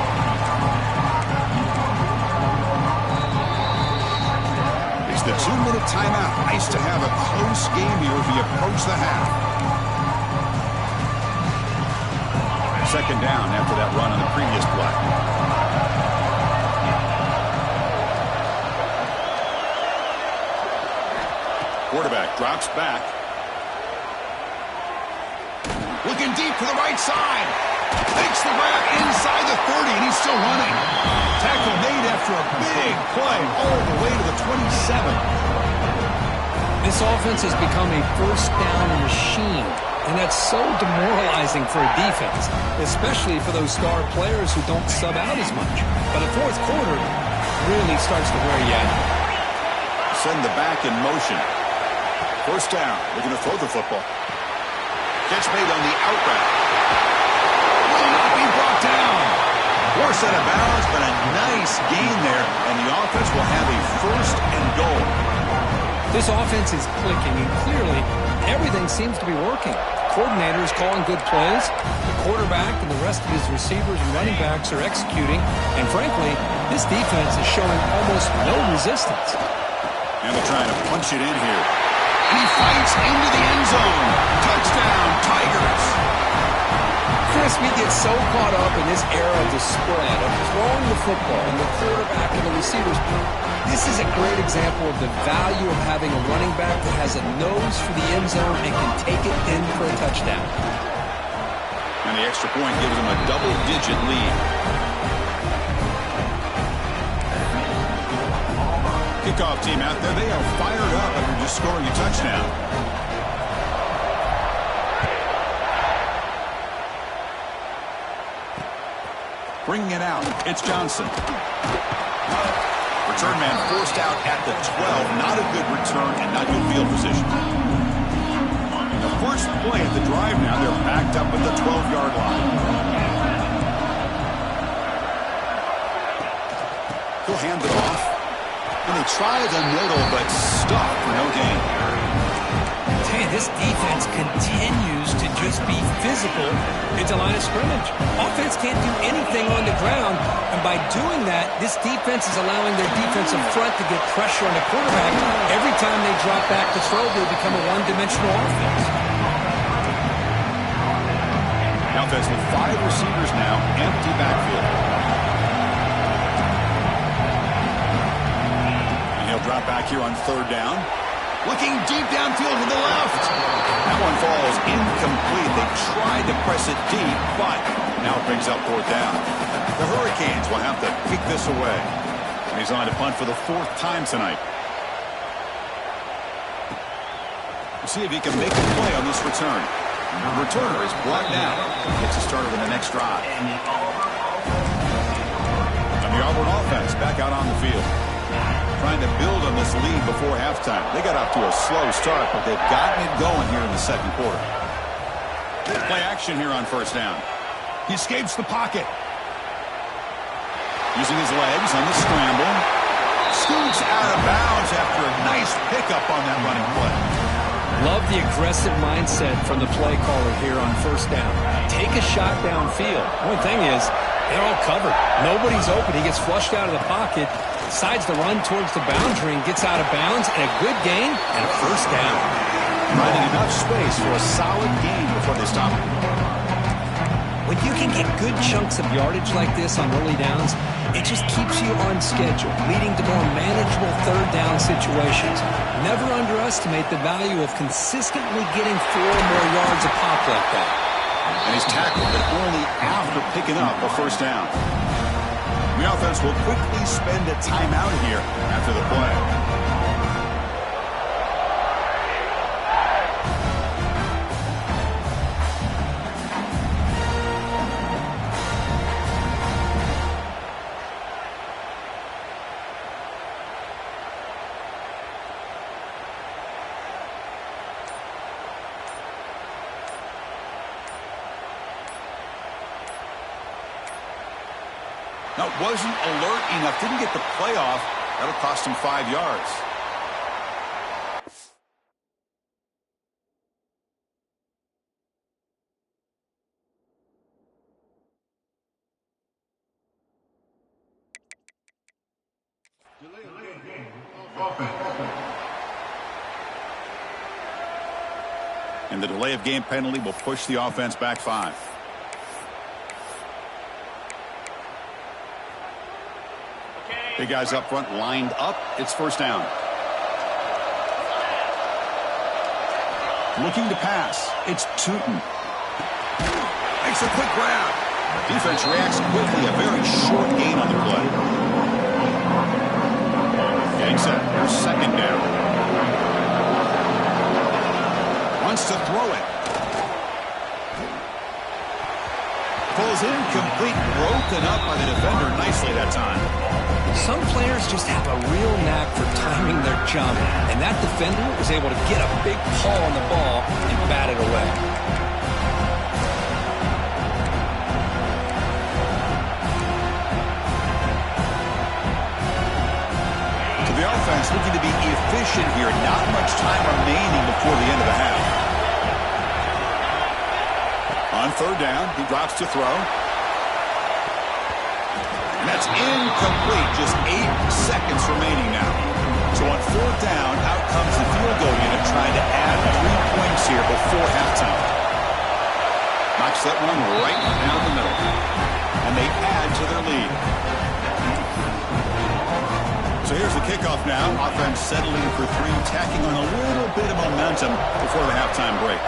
It's the 2-minute timeout. Nice to have a close game here as we approach the half. Second down after that run on the previous play. Quarterback drops back. Looking deep to the right side. Makes the grab inside the 30, and he's still running. Tackle made after a big play all the way to the 27. This offense has become a first down machine. And that's so demoralizing for a defense, especially for those star players who don't sub out as much. But the fourth quarter really starts to wear you out. Send the back in motion. First down. They're going to throw the football. Catch made on the out route. Will not be brought down. Force out of bounds, but a nice gain there. And the offense will have a first and goal. This offense is clicking, and clearly everything seems to be working. The coordinator is calling good plays. The quarterback and the rest of his receivers and running backs are executing. And frankly, this defense is showing almost no resistance. And they're trying to punch it in here. And he fights into the end zone. Touchdown, Tigers. Chris, we get so caught up in this era of the spread, of throwing the football, and the quarterback and the receivers. This is a great example of the value of having a running back that has a nose for the end zone and can take it in for a touchdown. And the extra point gives them a double-digit lead. Kickoff team out there, they are fired up after just scoring a touchdown. Bringing it out, it's Johnson. Return man forced out at the 12. Not a good return and not good field position. The first play of the drive now, they're backed up at the 12-yard line. He'll hand it off. And they try the middle, but stuck for no gain. Man, this defense continues to just be physical into line of scrimmage. Offense can't do anything on the ground, and by doing that, this defense is allowing their defensive front to get pressure on the quarterback. Every time they drop back to throw, they become a one-dimensional offense. The offense with 5 receivers now, empty backfield. And he'll drop back here on 3rd down. Looking deep downfield to the left. That one falls incomplete. They tried to press it deep, but now it brings up 4th down. The Hurricanes will have to kick this away. And he's on to punt for the 4th time tonight. We'll see if he can make a play on this return. The returner is brought down. Gets a starter in the next drive. And the Auburn offense back out on the field. Trying to build on this lead before halftime. They got off to a slow start, but they've gotten it going here in the 2nd quarter. Play action here on 1st down. He escapes the pocket. Using his legs on the scramble. Scoots out of bounds after a nice pickup on that running play. Love the aggressive mindset from the play caller here on 1st down. Take a shot downfield. The only thing is, they're all covered. Nobody's open. He gets flushed out of the pocket, decides to run towards the boundary and gets out of bounds, and a good gain and a 1st down. Finding enough space for a solid gain before they stop him. When you can get good chunks of yardage like this on early downs, it just keeps you on schedule, leading to more manageable 3rd down situations. Never underestimate the value of consistently getting 4 more yards a pop like that. And he's tackled, but only after picking up a 1st down. The offense will quickly spend a timeout here after the play. Now, wasn't alert enough, didn't get the play off. That'll cost him 5 yards. And the delay of game penalty will push the offense back 5. Big guys up front lined up. It's 1st down. Looking to pass. It's Tootin. Makes a quick grab. Defense reacts quickly. A very short gain on the play. Getting set. Here's 2nd down. Wants to throw it. Pulls incomplete. Broken up by the defender nicely that time. Some players just have a real knack for timing their jump, and that defender was able to get a big paw on the ball and bat it away. To the offense, looking to be efficient here. Not much time remaining before the end of the half. On 3rd down, he drops to throw. And that's incomplete. Just 8 seconds remaining now. So on 4th down, out comes the field goal unit trying to add 3 points here before halftime. Knocks that one right down the middle. And they add to their lead. So here's the kickoff now. Offense settling for 3, tacking on a little bit of momentum before the halftime break.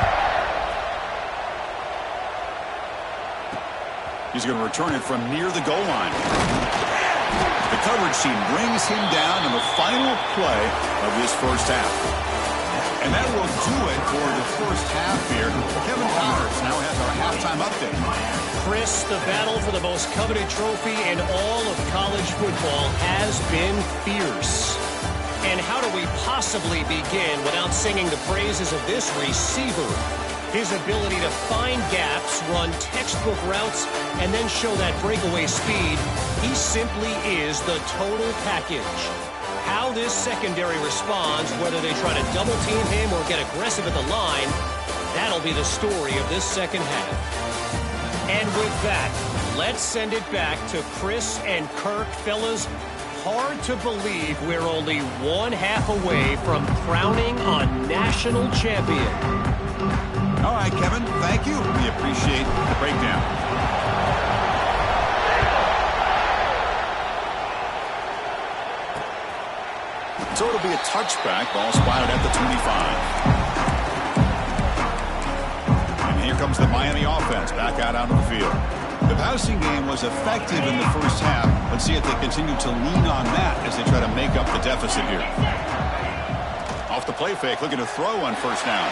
He's going to return it from near the goal line. The coverage team brings him down in the final play of this 1st half. And that will do it for the 1st half here. Kevin Connors now has our halftime update. Chris, the battle for the most coveted trophy in all of college football has been fierce. And how do we possibly begin without singing the praises of this receiver? His ability to find gaps, run textbook routes, and then show that breakaway speed, he simply is the total package. How this secondary responds, whether they try to double-team him or get aggressive at the line, that'll be the story of this second half. And with that, let's send it back to Chris and Kirk. Fellas, hard to believe we're only one half away from crowning a national champion. All right, Kevin, thank you. We appreciate the breakdown. So it'll be a touchback. Ball spotted at the 25. And here comes the Miami offense back out onto the field. The passing game was effective in the first half. Let's see if they continue to lean on that as they try to make up the deficit here. Off the play fake, looking to throw on first down.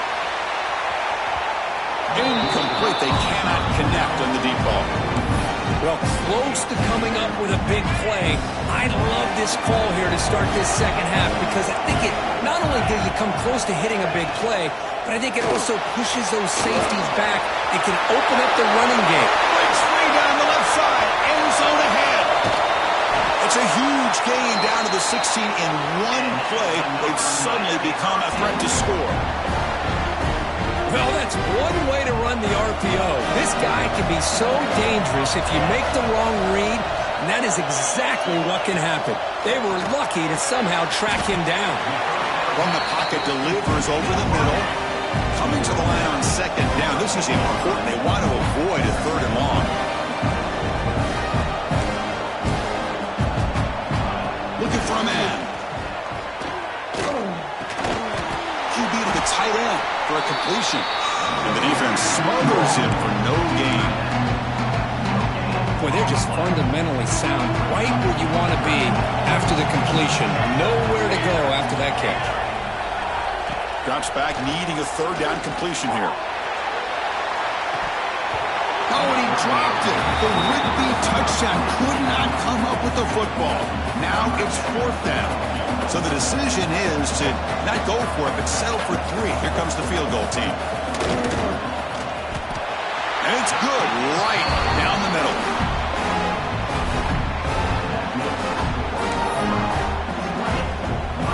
Incomplete. They cannot connect on the deep ball. Well, close to coming up with a big play. I love this call here to start this second half because I think it not only did you come close to hitting a big play, but I think it also pushes those safeties back. It can open up the running game. Breaks free down the left side. End zone ahead. It's a huge gain down to the 16 in one play. They've suddenly become a threat to score. Well, that's one way to run the RPO. This guy can be so dangerous if you make the wrong read, and that is exactly what can happen. They were lucky to somehow track him down. From the pocket, delivers over the middle. Coming to the line on second down. This is important. They want to avoid a third and long. Looking for a man. QB to the tight end for a completion. And the defense smothers him for no gain. Boy, they're just fundamentally sound. Right where you want to be after the completion. Nowhere to go after that catch. Drops back, needing a third down completion here. Oh, and he dropped it. The would-be touchdown could not come up with the football. Now it's fourth down. So the decision is to not go for it, but settle for 3. Here comes the field goal team. And it's good, right down the middle.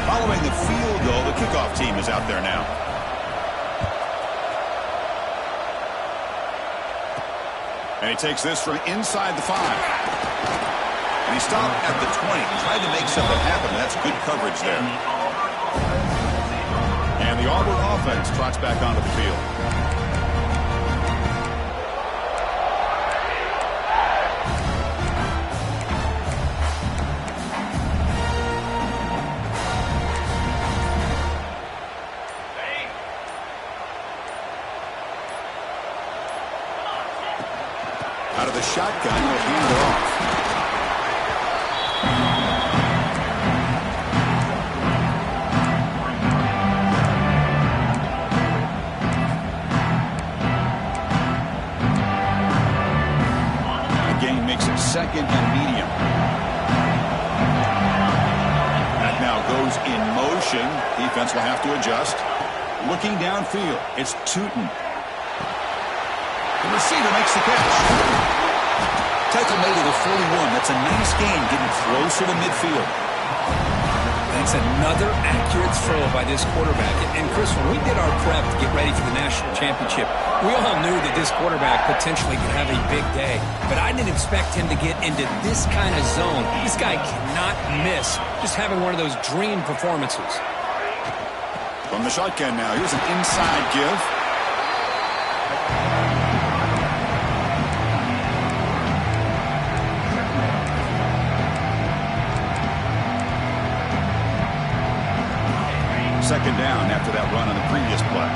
Following the field goal, the kickoff team is out there now. And he takes this from inside the 5. And he stopped at the 20. Tried to make something happen. That's good coverage there. And the Auburn offense trots back onto the field. Out of the shotgun, he'll hand it off. Second and medium. That now goes in motion. Defense will have to adjust. Looking downfield, it's Tootin. The receiver makes the catch. Tackle made at the 41. That's a nice gain, getting closer to midfield. That's another accurate throw by this quarterback. And Chris, when we did our prep to get ready for the national championship, we all knew that this quarterback potentially could have a big day. But I didn't expect him to get into this kind of zone. This guy cannot miss. Just having one of those dream performances. From the shotgun now, here's an inside give. Second down after that run on the previous play.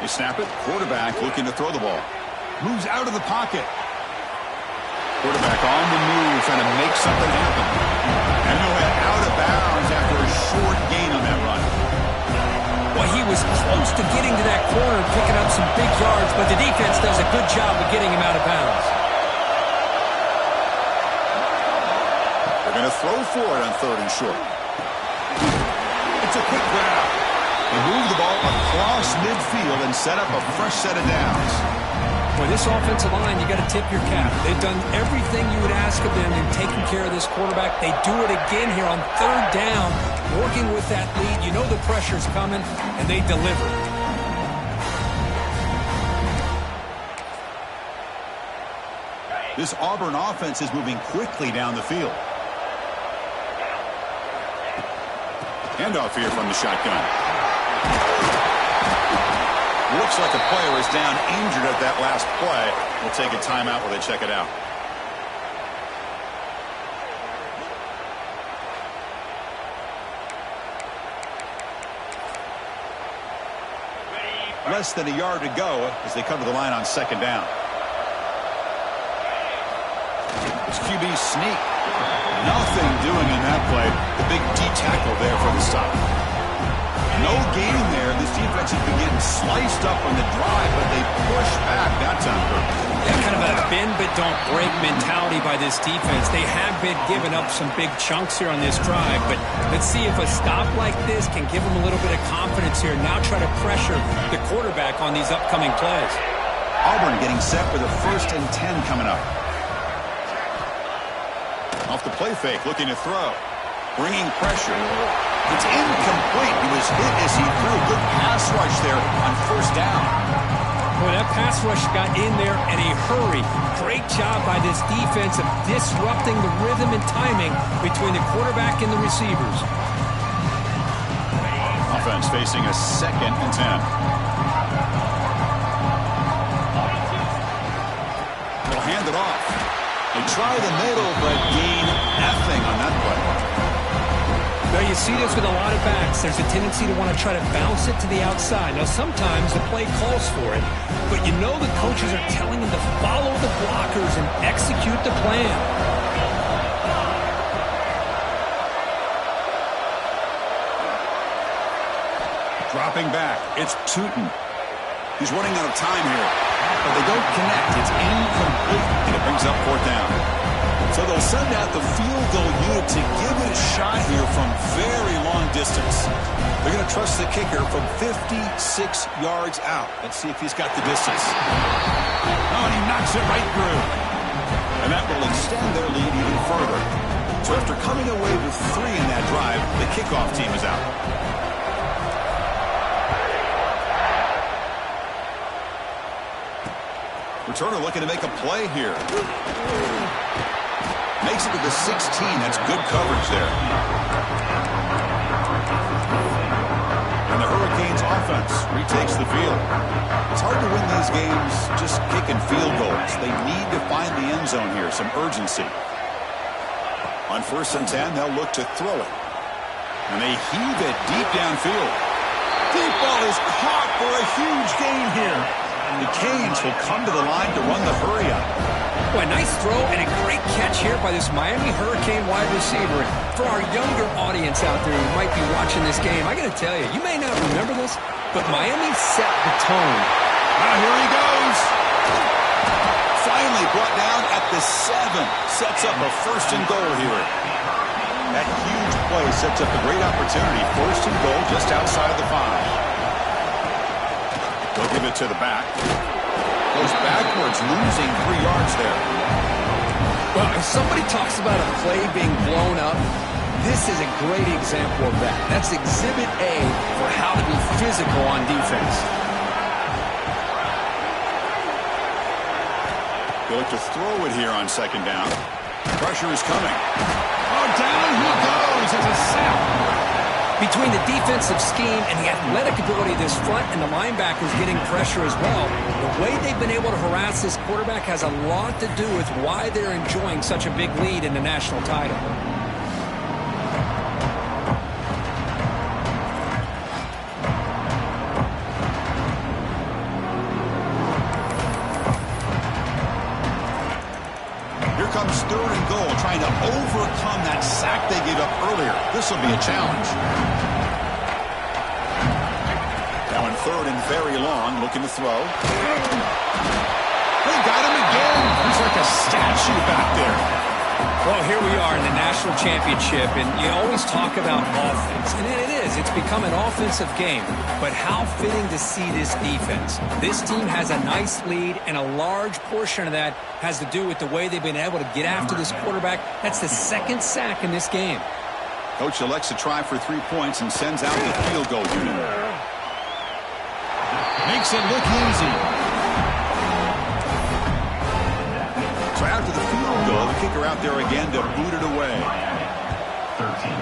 They snap it. Quarterback looking to throw the ball. Moves out of the pocket. Quarterback on the move, trying to make something happen. And no, out of bounds after a short gain on that run. Well, he was close to getting to that corner, picking up some big yards, but the defense does a good job of getting him out of bounds. They're going to throw for it on 3rd and short. It's a quick grab. They move the ball across midfield and set up a fresh set of downs. Well, this offensive line, you got to tip your cap. They've done everything you would ask of them in taking care of this quarterback. They do it again here on 3rd down, working with that lead. You know the pressure's coming, and they deliver. This Auburn offense is moving quickly down the field. Handoff here from the shotgun. Looks like a player is down injured at that last play. We'll take a timeout while they check it out. Less than a yard to go as they come to the line on 2nd down. It's QB sneak. Nothing doing in that play. The big D tackle there for the stop. No gain there. This defense has been getting sliced up on the drive, but they push back that time. Yeah, kind of a bend but don't break mentality by this defense. They have been giving up some big chunks here on this drive, but let's see if a stop like this can give them a little bit of confidence here. Now try to pressure the quarterback on these upcoming plays. Auburn getting set with a 1st and 10 coming up. Off the play fake, looking to throw. Bringing pressure. It's incomplete. He was hit as he threw. Good pass rush there on 1st down. Boy, that pass rush got in there in a hurry. Great job by this defense of disrupting the rhythm and timing between the quarterback and the receivers. Offense facing a 2nd and 10. They'll hand it off. They try the middle, but gain nothing on that play. Now, you see this with a lot of backs. There's a tendency to want to try to bounce it to the outside. Now, sometimes the play calls for it, but you know the coaches are telling them to follow the blockers and execute the plan. Dropping back, it's Tootin. He's running out of time here, but they don't connect. It's incomplete, and it brings up 4th down. So they'll send out the field goal unit to give it a shot here from very long distance. They're going to trust the kicker from 56 yards out. Let's see if he's got the distance. Oh, and he knocks it right through. And that will extend their lead even further. So after coming away with 3 in that drive, the kickoff team is out. Returner looking to make a play here. Makes it to the 16. That's good coverage there. And the Hurricanes offense retakes the field. It's hard to win these games just kicking field goals. They need to find the end zone here, some urgency. On 1st and 10, they'll look to throw it. And they heave it deep downfield. Deep ball is caught for a huge gain here. The Canes will come to the line to run the hurry up. Boy, nice throw and a great catch here by this Miami Hurricane wide receiver. And for our younger audience out there who might be watching this game, I got to tell you, you may not remember this, but Miami set the tone. Now here he goes. Finally brought down at the 7. Sets up a 1st and goal here. That huge play sets up a great opportunity. 1st and goal just outside of the 5. They'll give it to the back. Goes backwards, losing 3 yards there. Well, if somebody talks about a play being blown up, this is a great example of that. That's Exhibit A for how to be physical on defense. They look to throw it here on 2nd down. Pressure is coming. Oh, down he goes. It's a sack. Between the defensive scheme and the athletic ability of this front and the linebackers getting pressure as well, the way they've been able to harass this quarterback has a lot to do with why they're enjoying such a big lead in the national title. Here comes 3rd and goal, trying to overcome that sack they gave up earlier. This will be a challenge. Now in 3rd and very long, looking to throw. They got him again. He's like a statue back there. Well, here we are in the national championship, and you always talk about offense. And it is. It's become an offensive game. But how fitting to see this defense. This team has a nice lead, and a large portion of that has to do with the way they've been able to get after this quarterback. That's the second sack in this game. Coach elects to try for 3 points and sends out the field goal unit. Makes it look easy. So after the field goal, the kicker out there again to boot it away. 13.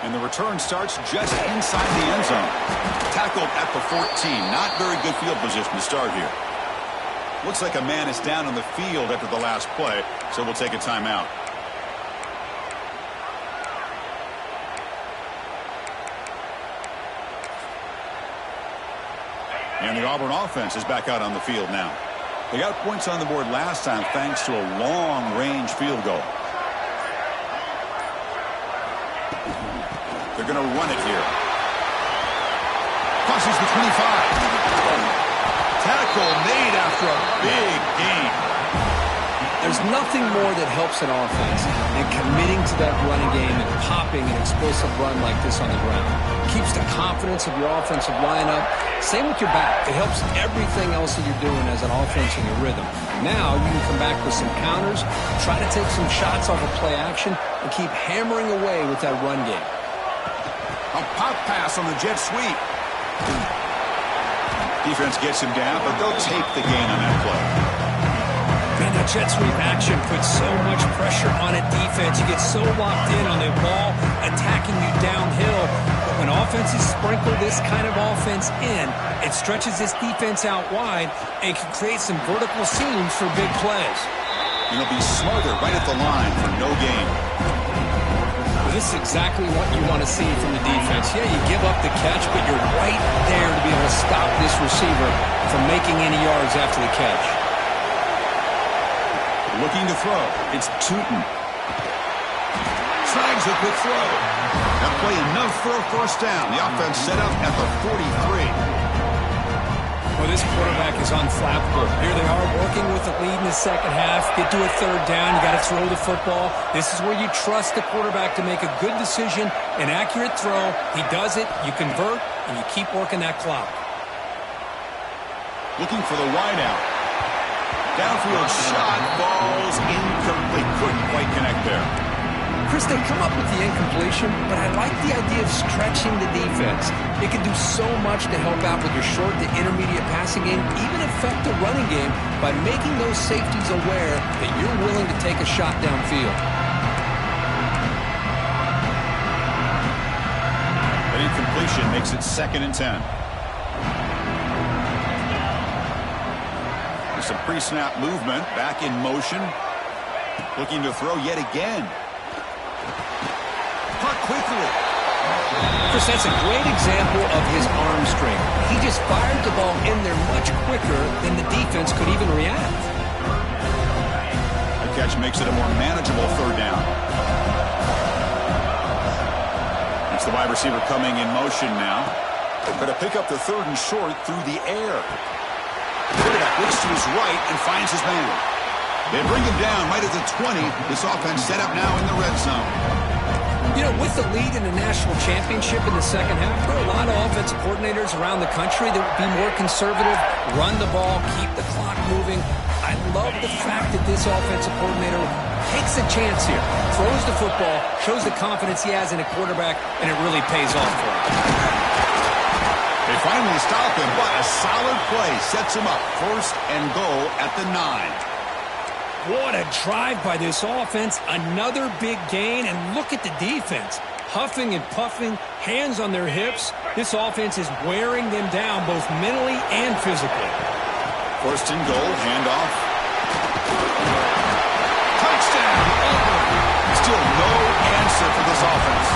And the return starts just inside the end zone. Tackled at the 14. Not very good field position to start here. Looks like a man is down on the field after the last play, so we'll take a timeout. And the Auburn offense is back out on the field now. They got points on the board last time thanks to a long-range field goal. They're going to run it here. Crosses the 25. Tackle made after a big gain. There's nothing more that helps an offense than committing to that running game and popping an explosive run like this on the ground. Keeps the confidence of your offensive lineup. Same with your back. It helps everything else that you're doing as an offense in your rhythm. Now you can come back with some counters, try to take some shots off of play action, and keep hammering away with that run game. A pop pass on the jet sweep. Defense gets him down, but they'll take the gain on that play. Man, that jet sweep action puts so much pressure on a defense. You get so locked in on the ball attacking you downhill. But when offenses sprinkle this kind of offense in, it stretches this defense out wide and can create some vertical seams for big plays. And he'll be smarter right at the line for no gain. This is exactly what you want to see from the defense. Yeah, you give up the catch, but you're right there to be able to stop this receiver from making any yards after the catch. Looking to throw. It's Tootin. Snags a quick throw. That play enough for a first down. The offense set up at the 43. Well, this quarterback is unflappable. Here they are working with the lead in the second half. Get to a third down. You got to throw the football. This is where you trust the quarterback to make a good decision, an accurate throw. He does it. You convert, and you keep working that clock. Looking for the wide out. Downfield shot. Ball's incomplete. Couldn't quite connect there. Chris, they come up with the incompletion, but I like the idea of stretching the defense. It can do so much to help out with your short to intermediate passing game, even affect the running game by making those safeties aware that you're willing to take a shot downfield. That incompletion makes it 2nd and 10. There's some pre-snap movement, back in motion. Looking to throw yet again. Caught quickly. Chris, that's a great example of his arm strength. He just fired the ball in there much quicker than the defense could even react. The catch makes it a more manageable third down. It's the wide receiver coming in motion now. Going to pick up the 3rd and short through the air. Quarterback looks to his right and finds his man. They bring him down right at the 20. This offense set up now in the red zone. You know, with the lead in the national championship in the second half, there are a lot of offensive coordinators around the country that would be more conservative, run the ball, keep the clock moving. I love the fact that this offensive coordinator takes a chance here, throws the football, shows the confidence he has in a quarterback, and it really pays off for him. They finally stop him, but a solid play sets him up. 1st and goal at the 9. What a drive by this offense. Another big gain, and look at the defense. Huffing and puffing, hands on their hips. This offense is wearing them down both mentally and physically. 1st and goal, handoff. Touchdown, Auburn. Still no answer for this offense.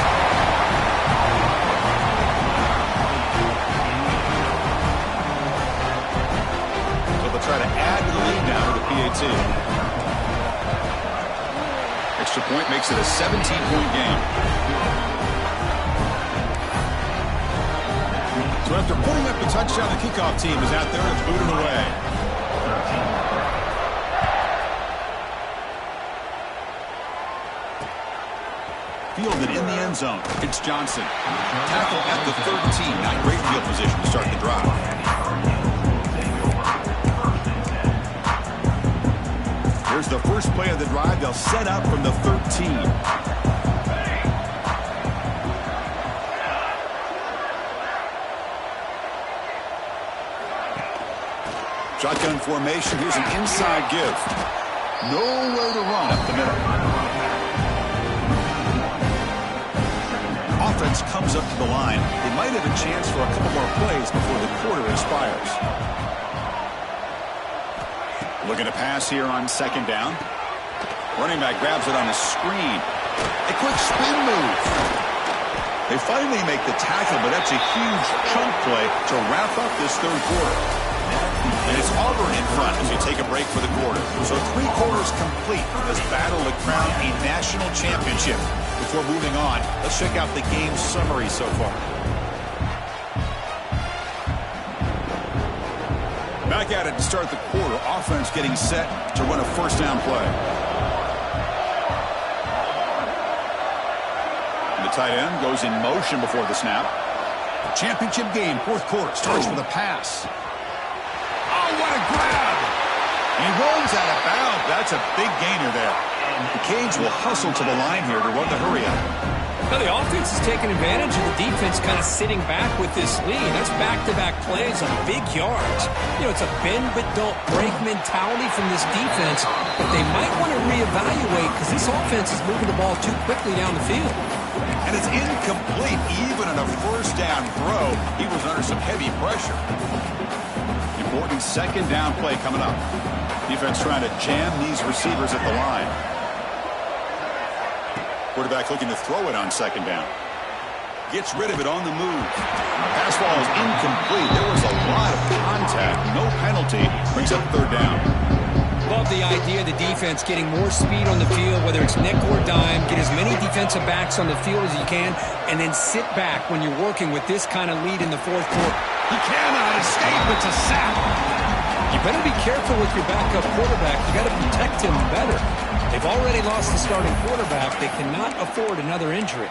So they'll try to add to the lead now with a PAT. Extra point makes it a 17-point game. So after putting up the touchdown, the kickoff team is out there to boot it away. fielded in the end zone. It's Johnson. Tackle at the 13. Not great field position to start the drive. Here's the first play of the drive. They'll set up from the 13. Shotgun formation. Here's an inside give. Nowhere to run up the middle. Offense comes up to the line. They might have a chance for a couple more plays before the quarter expires. Looking to pass here on second down. Running back grabs it on a screen. A quick spin move. They finally make the tackle, but that's a huge chunk play to wrap up this third quarter. And it's Auburn in front as we take a break for the quarter. So 3 quarters complete for this battle to crown a national championship. Before moving on, let's check out the game summary so far. Back at it to start the quarter. Offense getting set to run a first down play. And the tight end goes in motion before the snap. Championship game, fourth quarter, starts with a pass. Oh, what a grab! He rolls out of bounds. That's a big gainer there. The Canes will hustle to the line here to run the hurry up. Now the offense is taking advantage of the defense kind of sitting back with this lead. That's back-to-back plays on big yards. You know, it's a bend but don't break mentality from this defense, but they might want to reevaluate because this offense is moving the ball too quickly down the field. And it's incomplete. Even in a first down throw, he was under some heavy pressure. Important second down play coming up. Defense trying to jam these receivers at the line. Quarterback looking to throw it on second down. Gets rid of it on the move. Pass ball is incomplete. There was a lot of contact. No penalty. Brings up third down. Love the idea of the defense getting more speed on the field, whether it's nickel or dime. Get as many defensive backs on the field as you can, and then sit back when you're working with this kind of lead in the fourth quarter. He cannot escape. It's a sack. You better be careful with your backup quarterback. You got to protect him better. They've already lost the starting quarterback. They cannot afford another injury.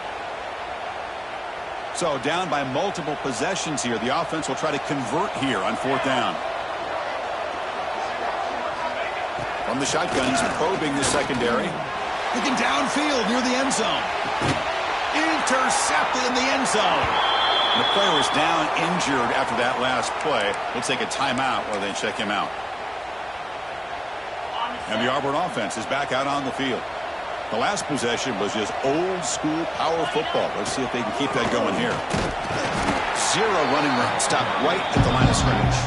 So down by multiple possessions here. The offense will try to convert here on fourth down. From the shotgun, he's probing the secondary. Looking downfield near the end zone. Intercepted in the end zone. And the player is down injured after that last play. We'll take a timeout while they check him out. And the Auburn offense is back out on the field. The last possession was just old school power football. Let's see if they can keep that going here. 0 running room. Stop right at the line of scrimmage.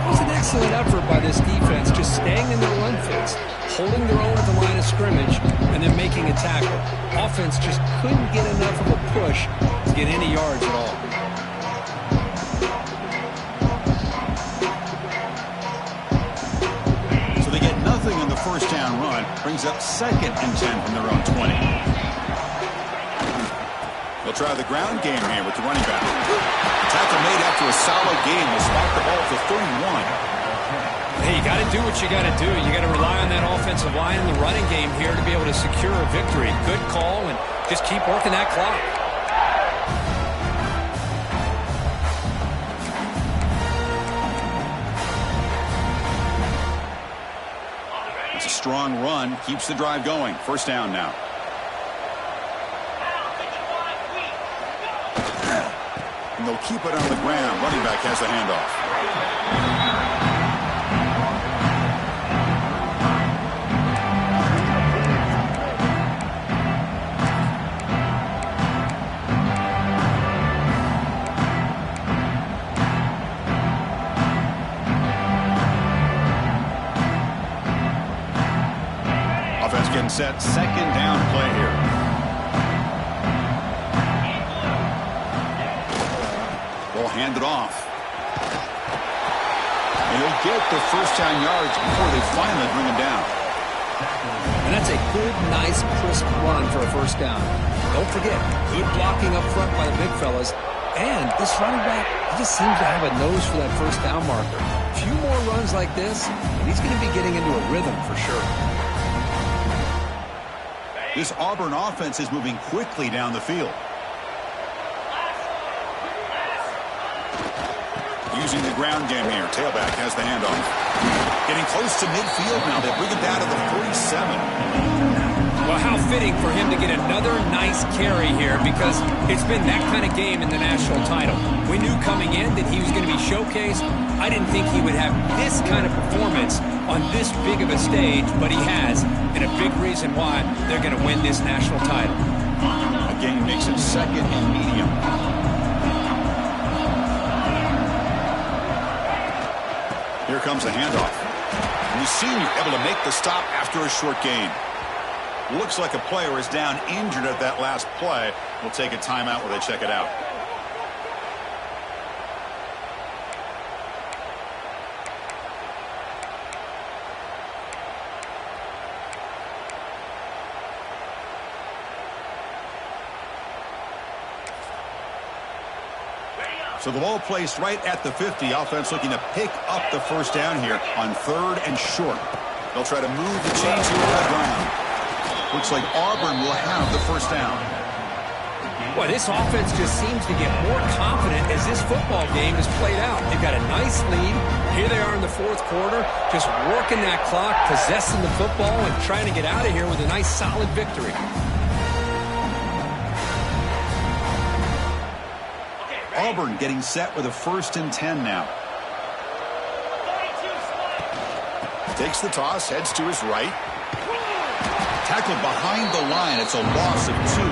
It was an excellent effort by this defense, just staying in their run fits, holding their own at the line of scrimmage, and then making a tackle. Offense just couldn't get enough of a push to get any yards at all. On the first down run, brings up 2nd and 10 from their own 20. They'll try the ground game here with the running back. Tackle made after a solid game. Will spot the ball to 31. Hey, you got to do what you got to do. You got to rely on that offensive line and the running game here to be able to secure a victory. Good call, and just keep working that clock. Strong run keeps the drive going. First down now. And they'll keep it on the ground. Running back has the handoff. Getting set, second down play here. Ball handed off. And he'll get the first down yards before they finally bring him down. And that's a good, nice, crisp run for a first down. Don't forget, good blocking up front by the big fellas. And this running back, he just seems to have a nose for that first down marker. A few more runs like this, and he's going to be getting into a rhythm for sure. This Auburn offense is moving quickly down the field. Using the ground game here. Tailback has the handoff. Getting close to midfield now. They bring it down to the 47. Well, how fitting for him to get another nice carry here, because it's been that kind of game in the national title. We knew coming in that he was going to be showcased. I didn't think he would have this kind of performance on this big of a stage, but he has, and a big reason why they're going to win this national title. A game makes it second and medium. Here comes the handoff. And the senior able to make the stop after a short gain. Looks like a player is down injured at that last play. We'll take a timeout while they check it out. So the ball placed right at the 50. Offense looking to pick up the first down here on 3rd and short. They'll try to move the chains here on the ground. Looks like Auburn will have the first down. Well, this offense just seems to get more confident as this football game is played out. They've got a nice lead. Here they are in the 4th quarter, just working that clock, possessing the football, and trying to get out of here with a nice, solid victory. Auburn getting set with a 1st and 10 now. Takes the toss, heads to his right. Tackled behind the line. It's a loss of 2.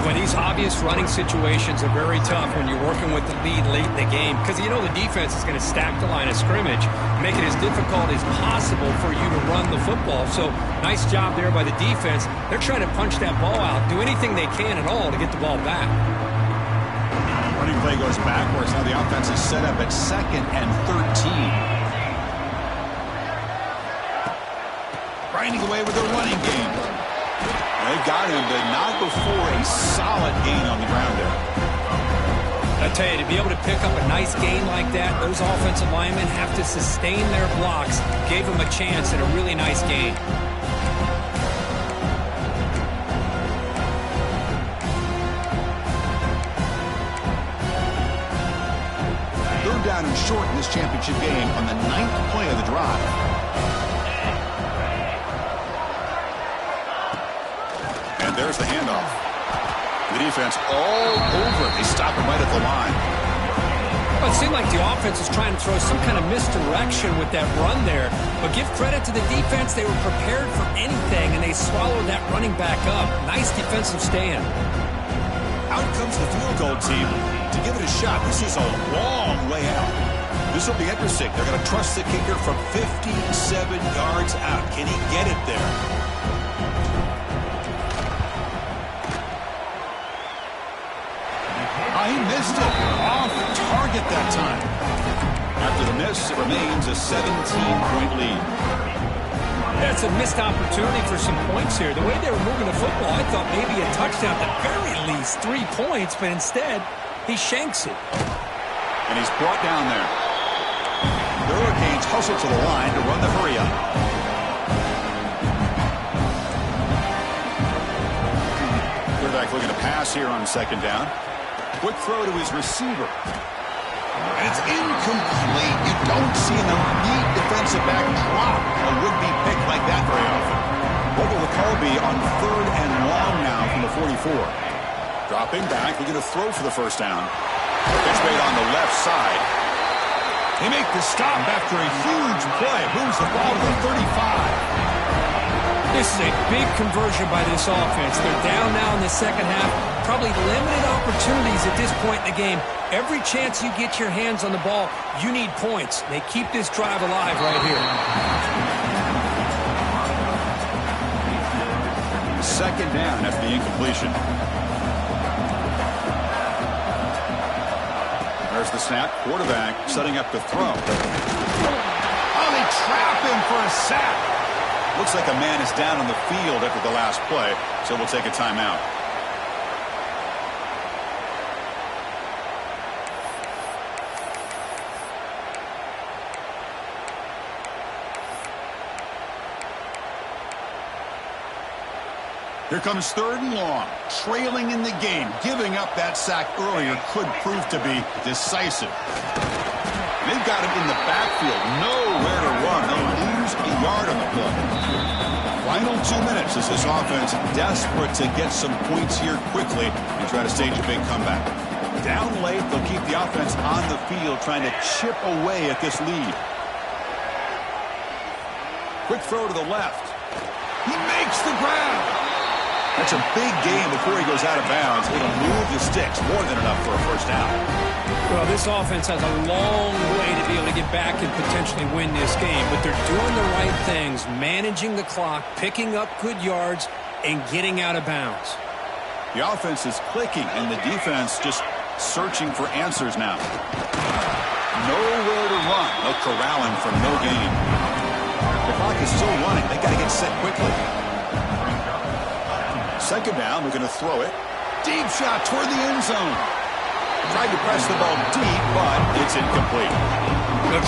Well, these obvious running situations are very tough when you're working with the lead late in the game, because you know the defense is going to stack the line of scrimmage, make it as difficult as possible for you to run the football. So nice job there by the defense. They're trying to punch that ball out, do anything they can at all to get the ball back. Running play goes backwards. Now the offense is set up at 2nd and 13. Grinding away with their running game. They've got him, but not before a solid gain on the ground there. I tell you, to be able to pick up a nice gain like that, those offensive linemen have to sustain their blocks. Gave them a chance at a really nice gain. Third down and short in this championship game on the 9th play of the drive. There's the handoff. The defense all over it. They stop him right at the line. Well, it seemed like the offense was trying to throw some kind of misdirection with that run there. But give credit to the defense. They were prepared for anything, and they swallowed that running back up. Nice defensive stand. Out comes the field goal team to give it a shot. This is a long way out. This will be interesting. They're going to trust the kicker from 57 yards out. Can he get it there? He missed it. Off target that time. After the miss, it remains a 17-point lead. That's a missed opportunity for some points here. The way they were moving the football, I thought maybe a touchdown, at the very least 3 points, but instead, he shanks it. And he's brought down there. The Hurricanes hustle to the line to run the hurry-up. Quarterback looking to pass here on 2nd down. Quick throw to his receiver. And it's incomplete. You don't see an elite defensive back drop a would-be pick like that very often. What will the call be on 3rd and long now from the 44? Dropping back, looking to throw for the first down. Pitch made on the left side. They make the stop after a huge play. Moves the ball to the 35. This is a big conversion by this offense. They're down now in the second half. Probably limited opportunities at this point in the game. Every chance you get your hands on the ball, you need points. They keep this drive alive right here. 2nd down after the incompletion. There's the snap. Quarterback setting up the throw. Oh, they trap him for a sack. Looks like a man is down on the field after the last play, so we'll take a timeout. Here comes 3rd and long. Trailing in the game. Giving up that sack earlier could prove to be decisive. They've got him in the backfield. Nowhere to run. They lose a yard on the play. Final 2 minutes as this offense desperate to get some points here quickly and try to stage a big comeback. Down late, they'll keep the offense on the field trying to chip away at this lead. Quick throw to the left. He makes the grab. That's a big gain before he goes out of bounds. It'll move the sticks. More than enough for a first down. Well, this offense has a long way to be able to get back and potentially win this game. But they're doing the right things, managing the clock, picking up good yards, and getting out of bounds. The offense is clicking, and the defense just searching for answers now. Nowhere to run. They'll corral him for no gain. The clock is still running. They got to get set quickly. 2nd down, they're going to throw it. Deep shot toward the end zone. Tried to press the ball deep, but it's incomplete.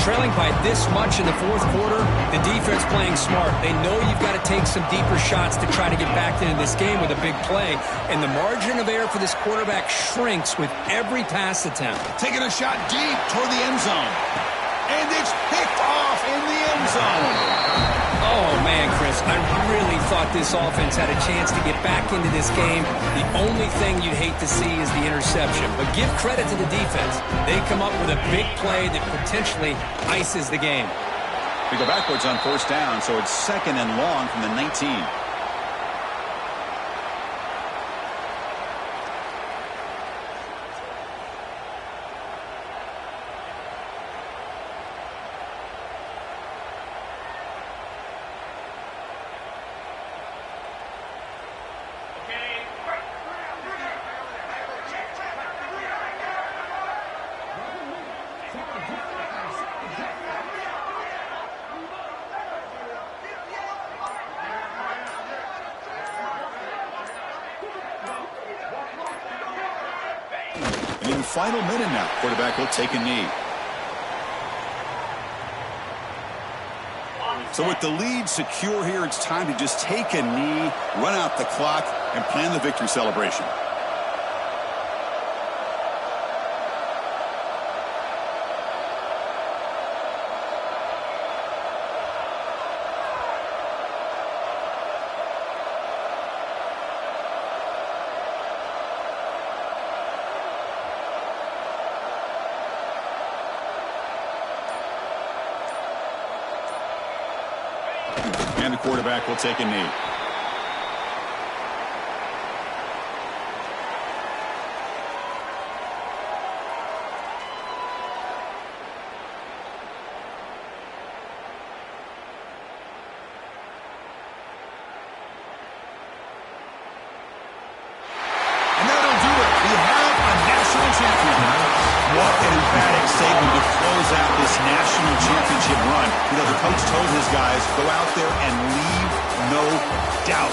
Trailing by this much in the 4th quarter, the defense playing smart. They know you've got to take some deeper shots to try to get back into this game with a big play. And the margin of error for this quarterback shrinks with every pass attempt. Taking a shot deep toward the end zone. And it's picked off in the end zone. Oh, man, Chris, I really thought this offense had a chance to get back into this game. The only thing you'd hate to see is the interception. But give credit to the defense. They come up with a big play that potentially ices the game. We go backwards on 1st down, so it's 2nd and long from the 19. And in the final minute now, quarterback will take a knee. So with the lead secure here, it's time to just take a knee, run out the clock, and plan the victory celebration. And the quarterback will take a knee. And that'll do it. We have a national champion. What an emphatic statement to close out this national championship run. You know, the coach told his guys, go out there and leave no doubt.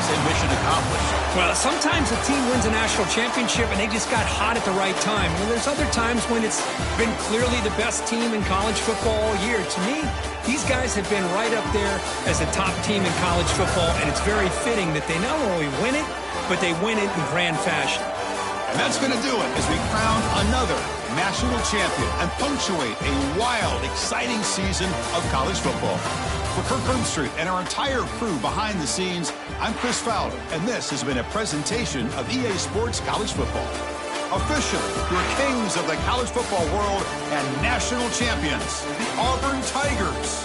Say mission accomplished. Well, sometimes a team wins a national championship and they just got hot at the right time. Well, there's other times when it's been clearly the best team in college football all year. To me, these guys have been right up there as a top team in college football, and it's very fitting that they not only win it, but they win it in grand fashion. And that's going to do it as we crown another national champion and punctuate a wild, exciting season of college football. For Kirk Herbstreit and our entire crew behind the scenes, I'm Chris Fowler, and this has been a presentation of EA Sports College Football. Officially, your kings of the college football world and national champions, the Auburn Tigers.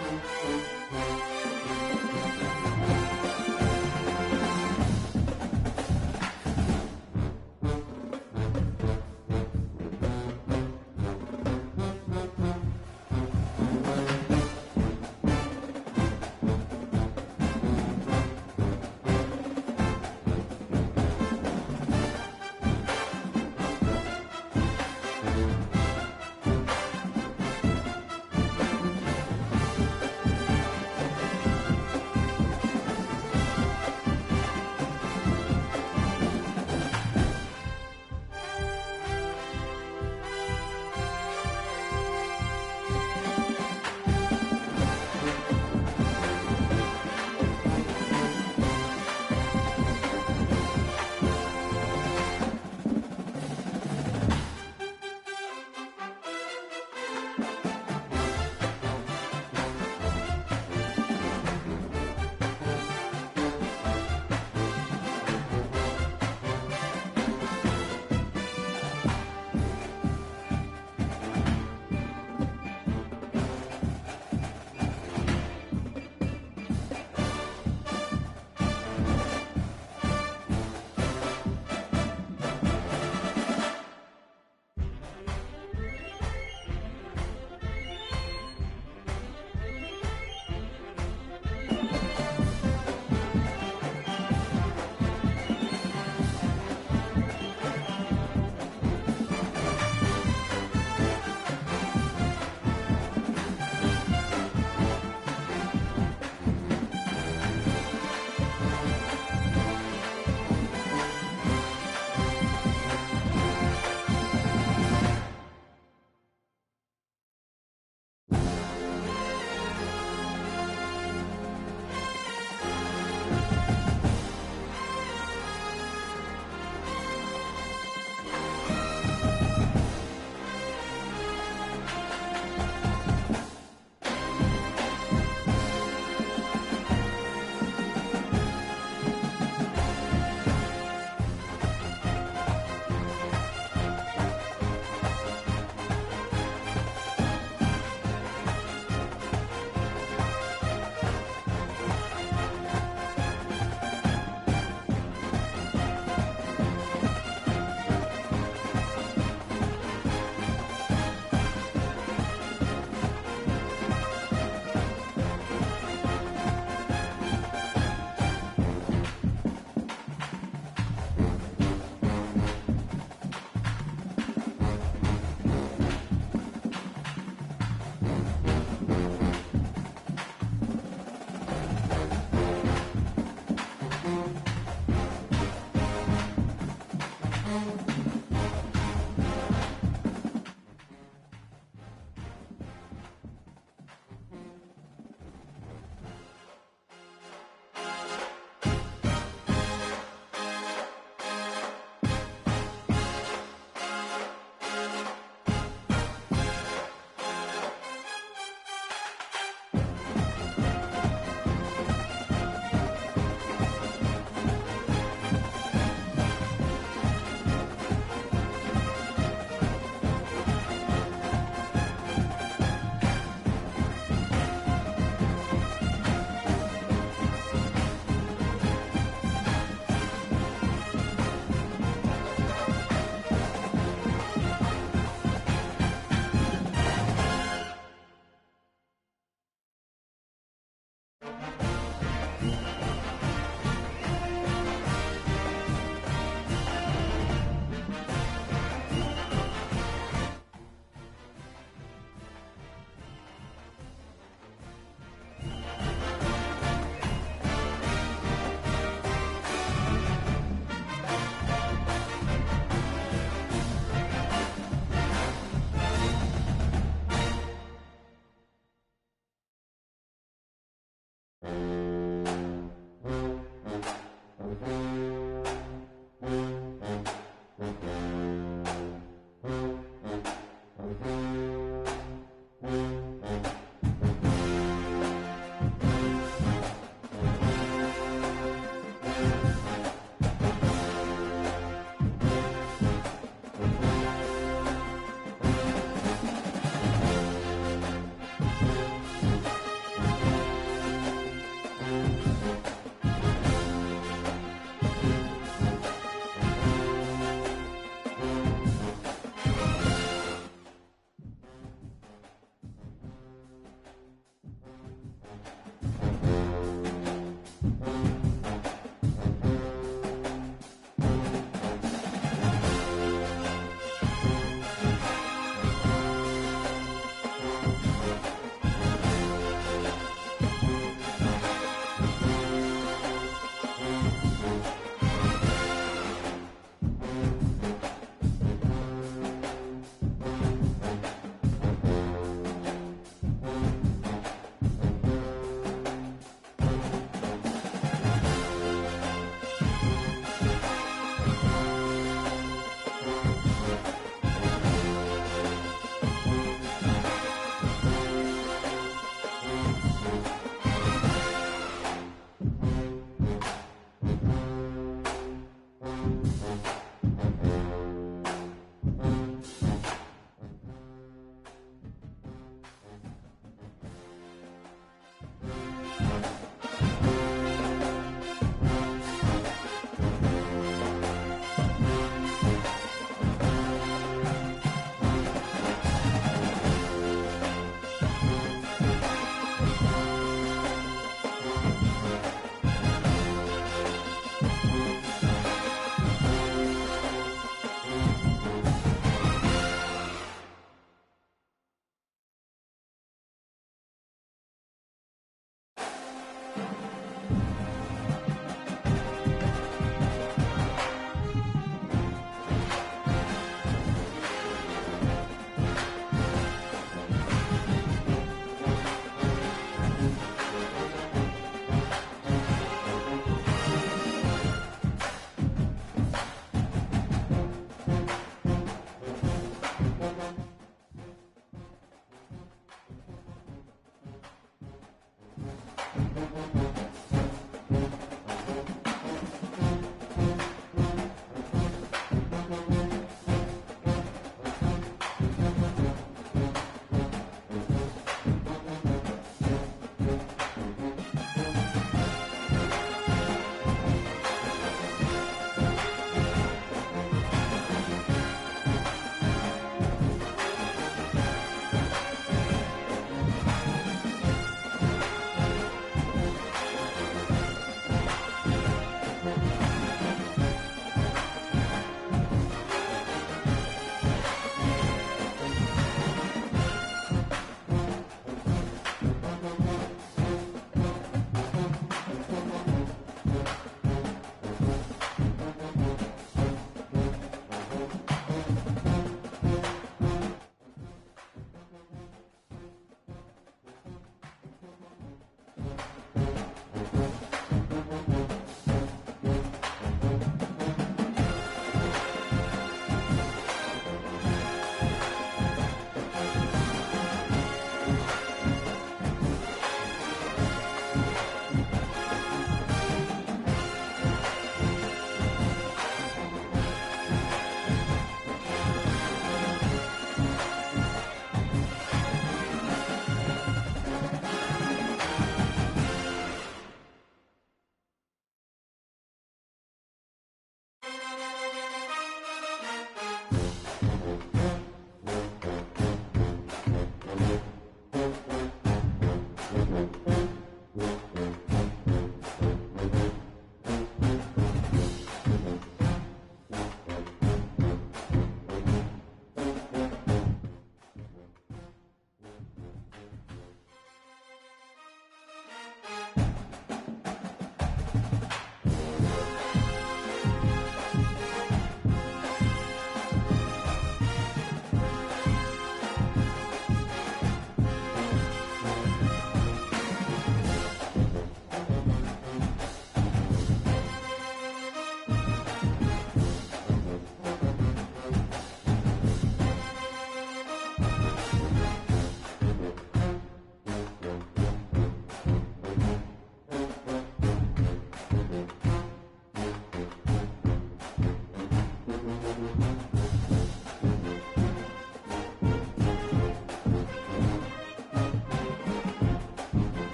you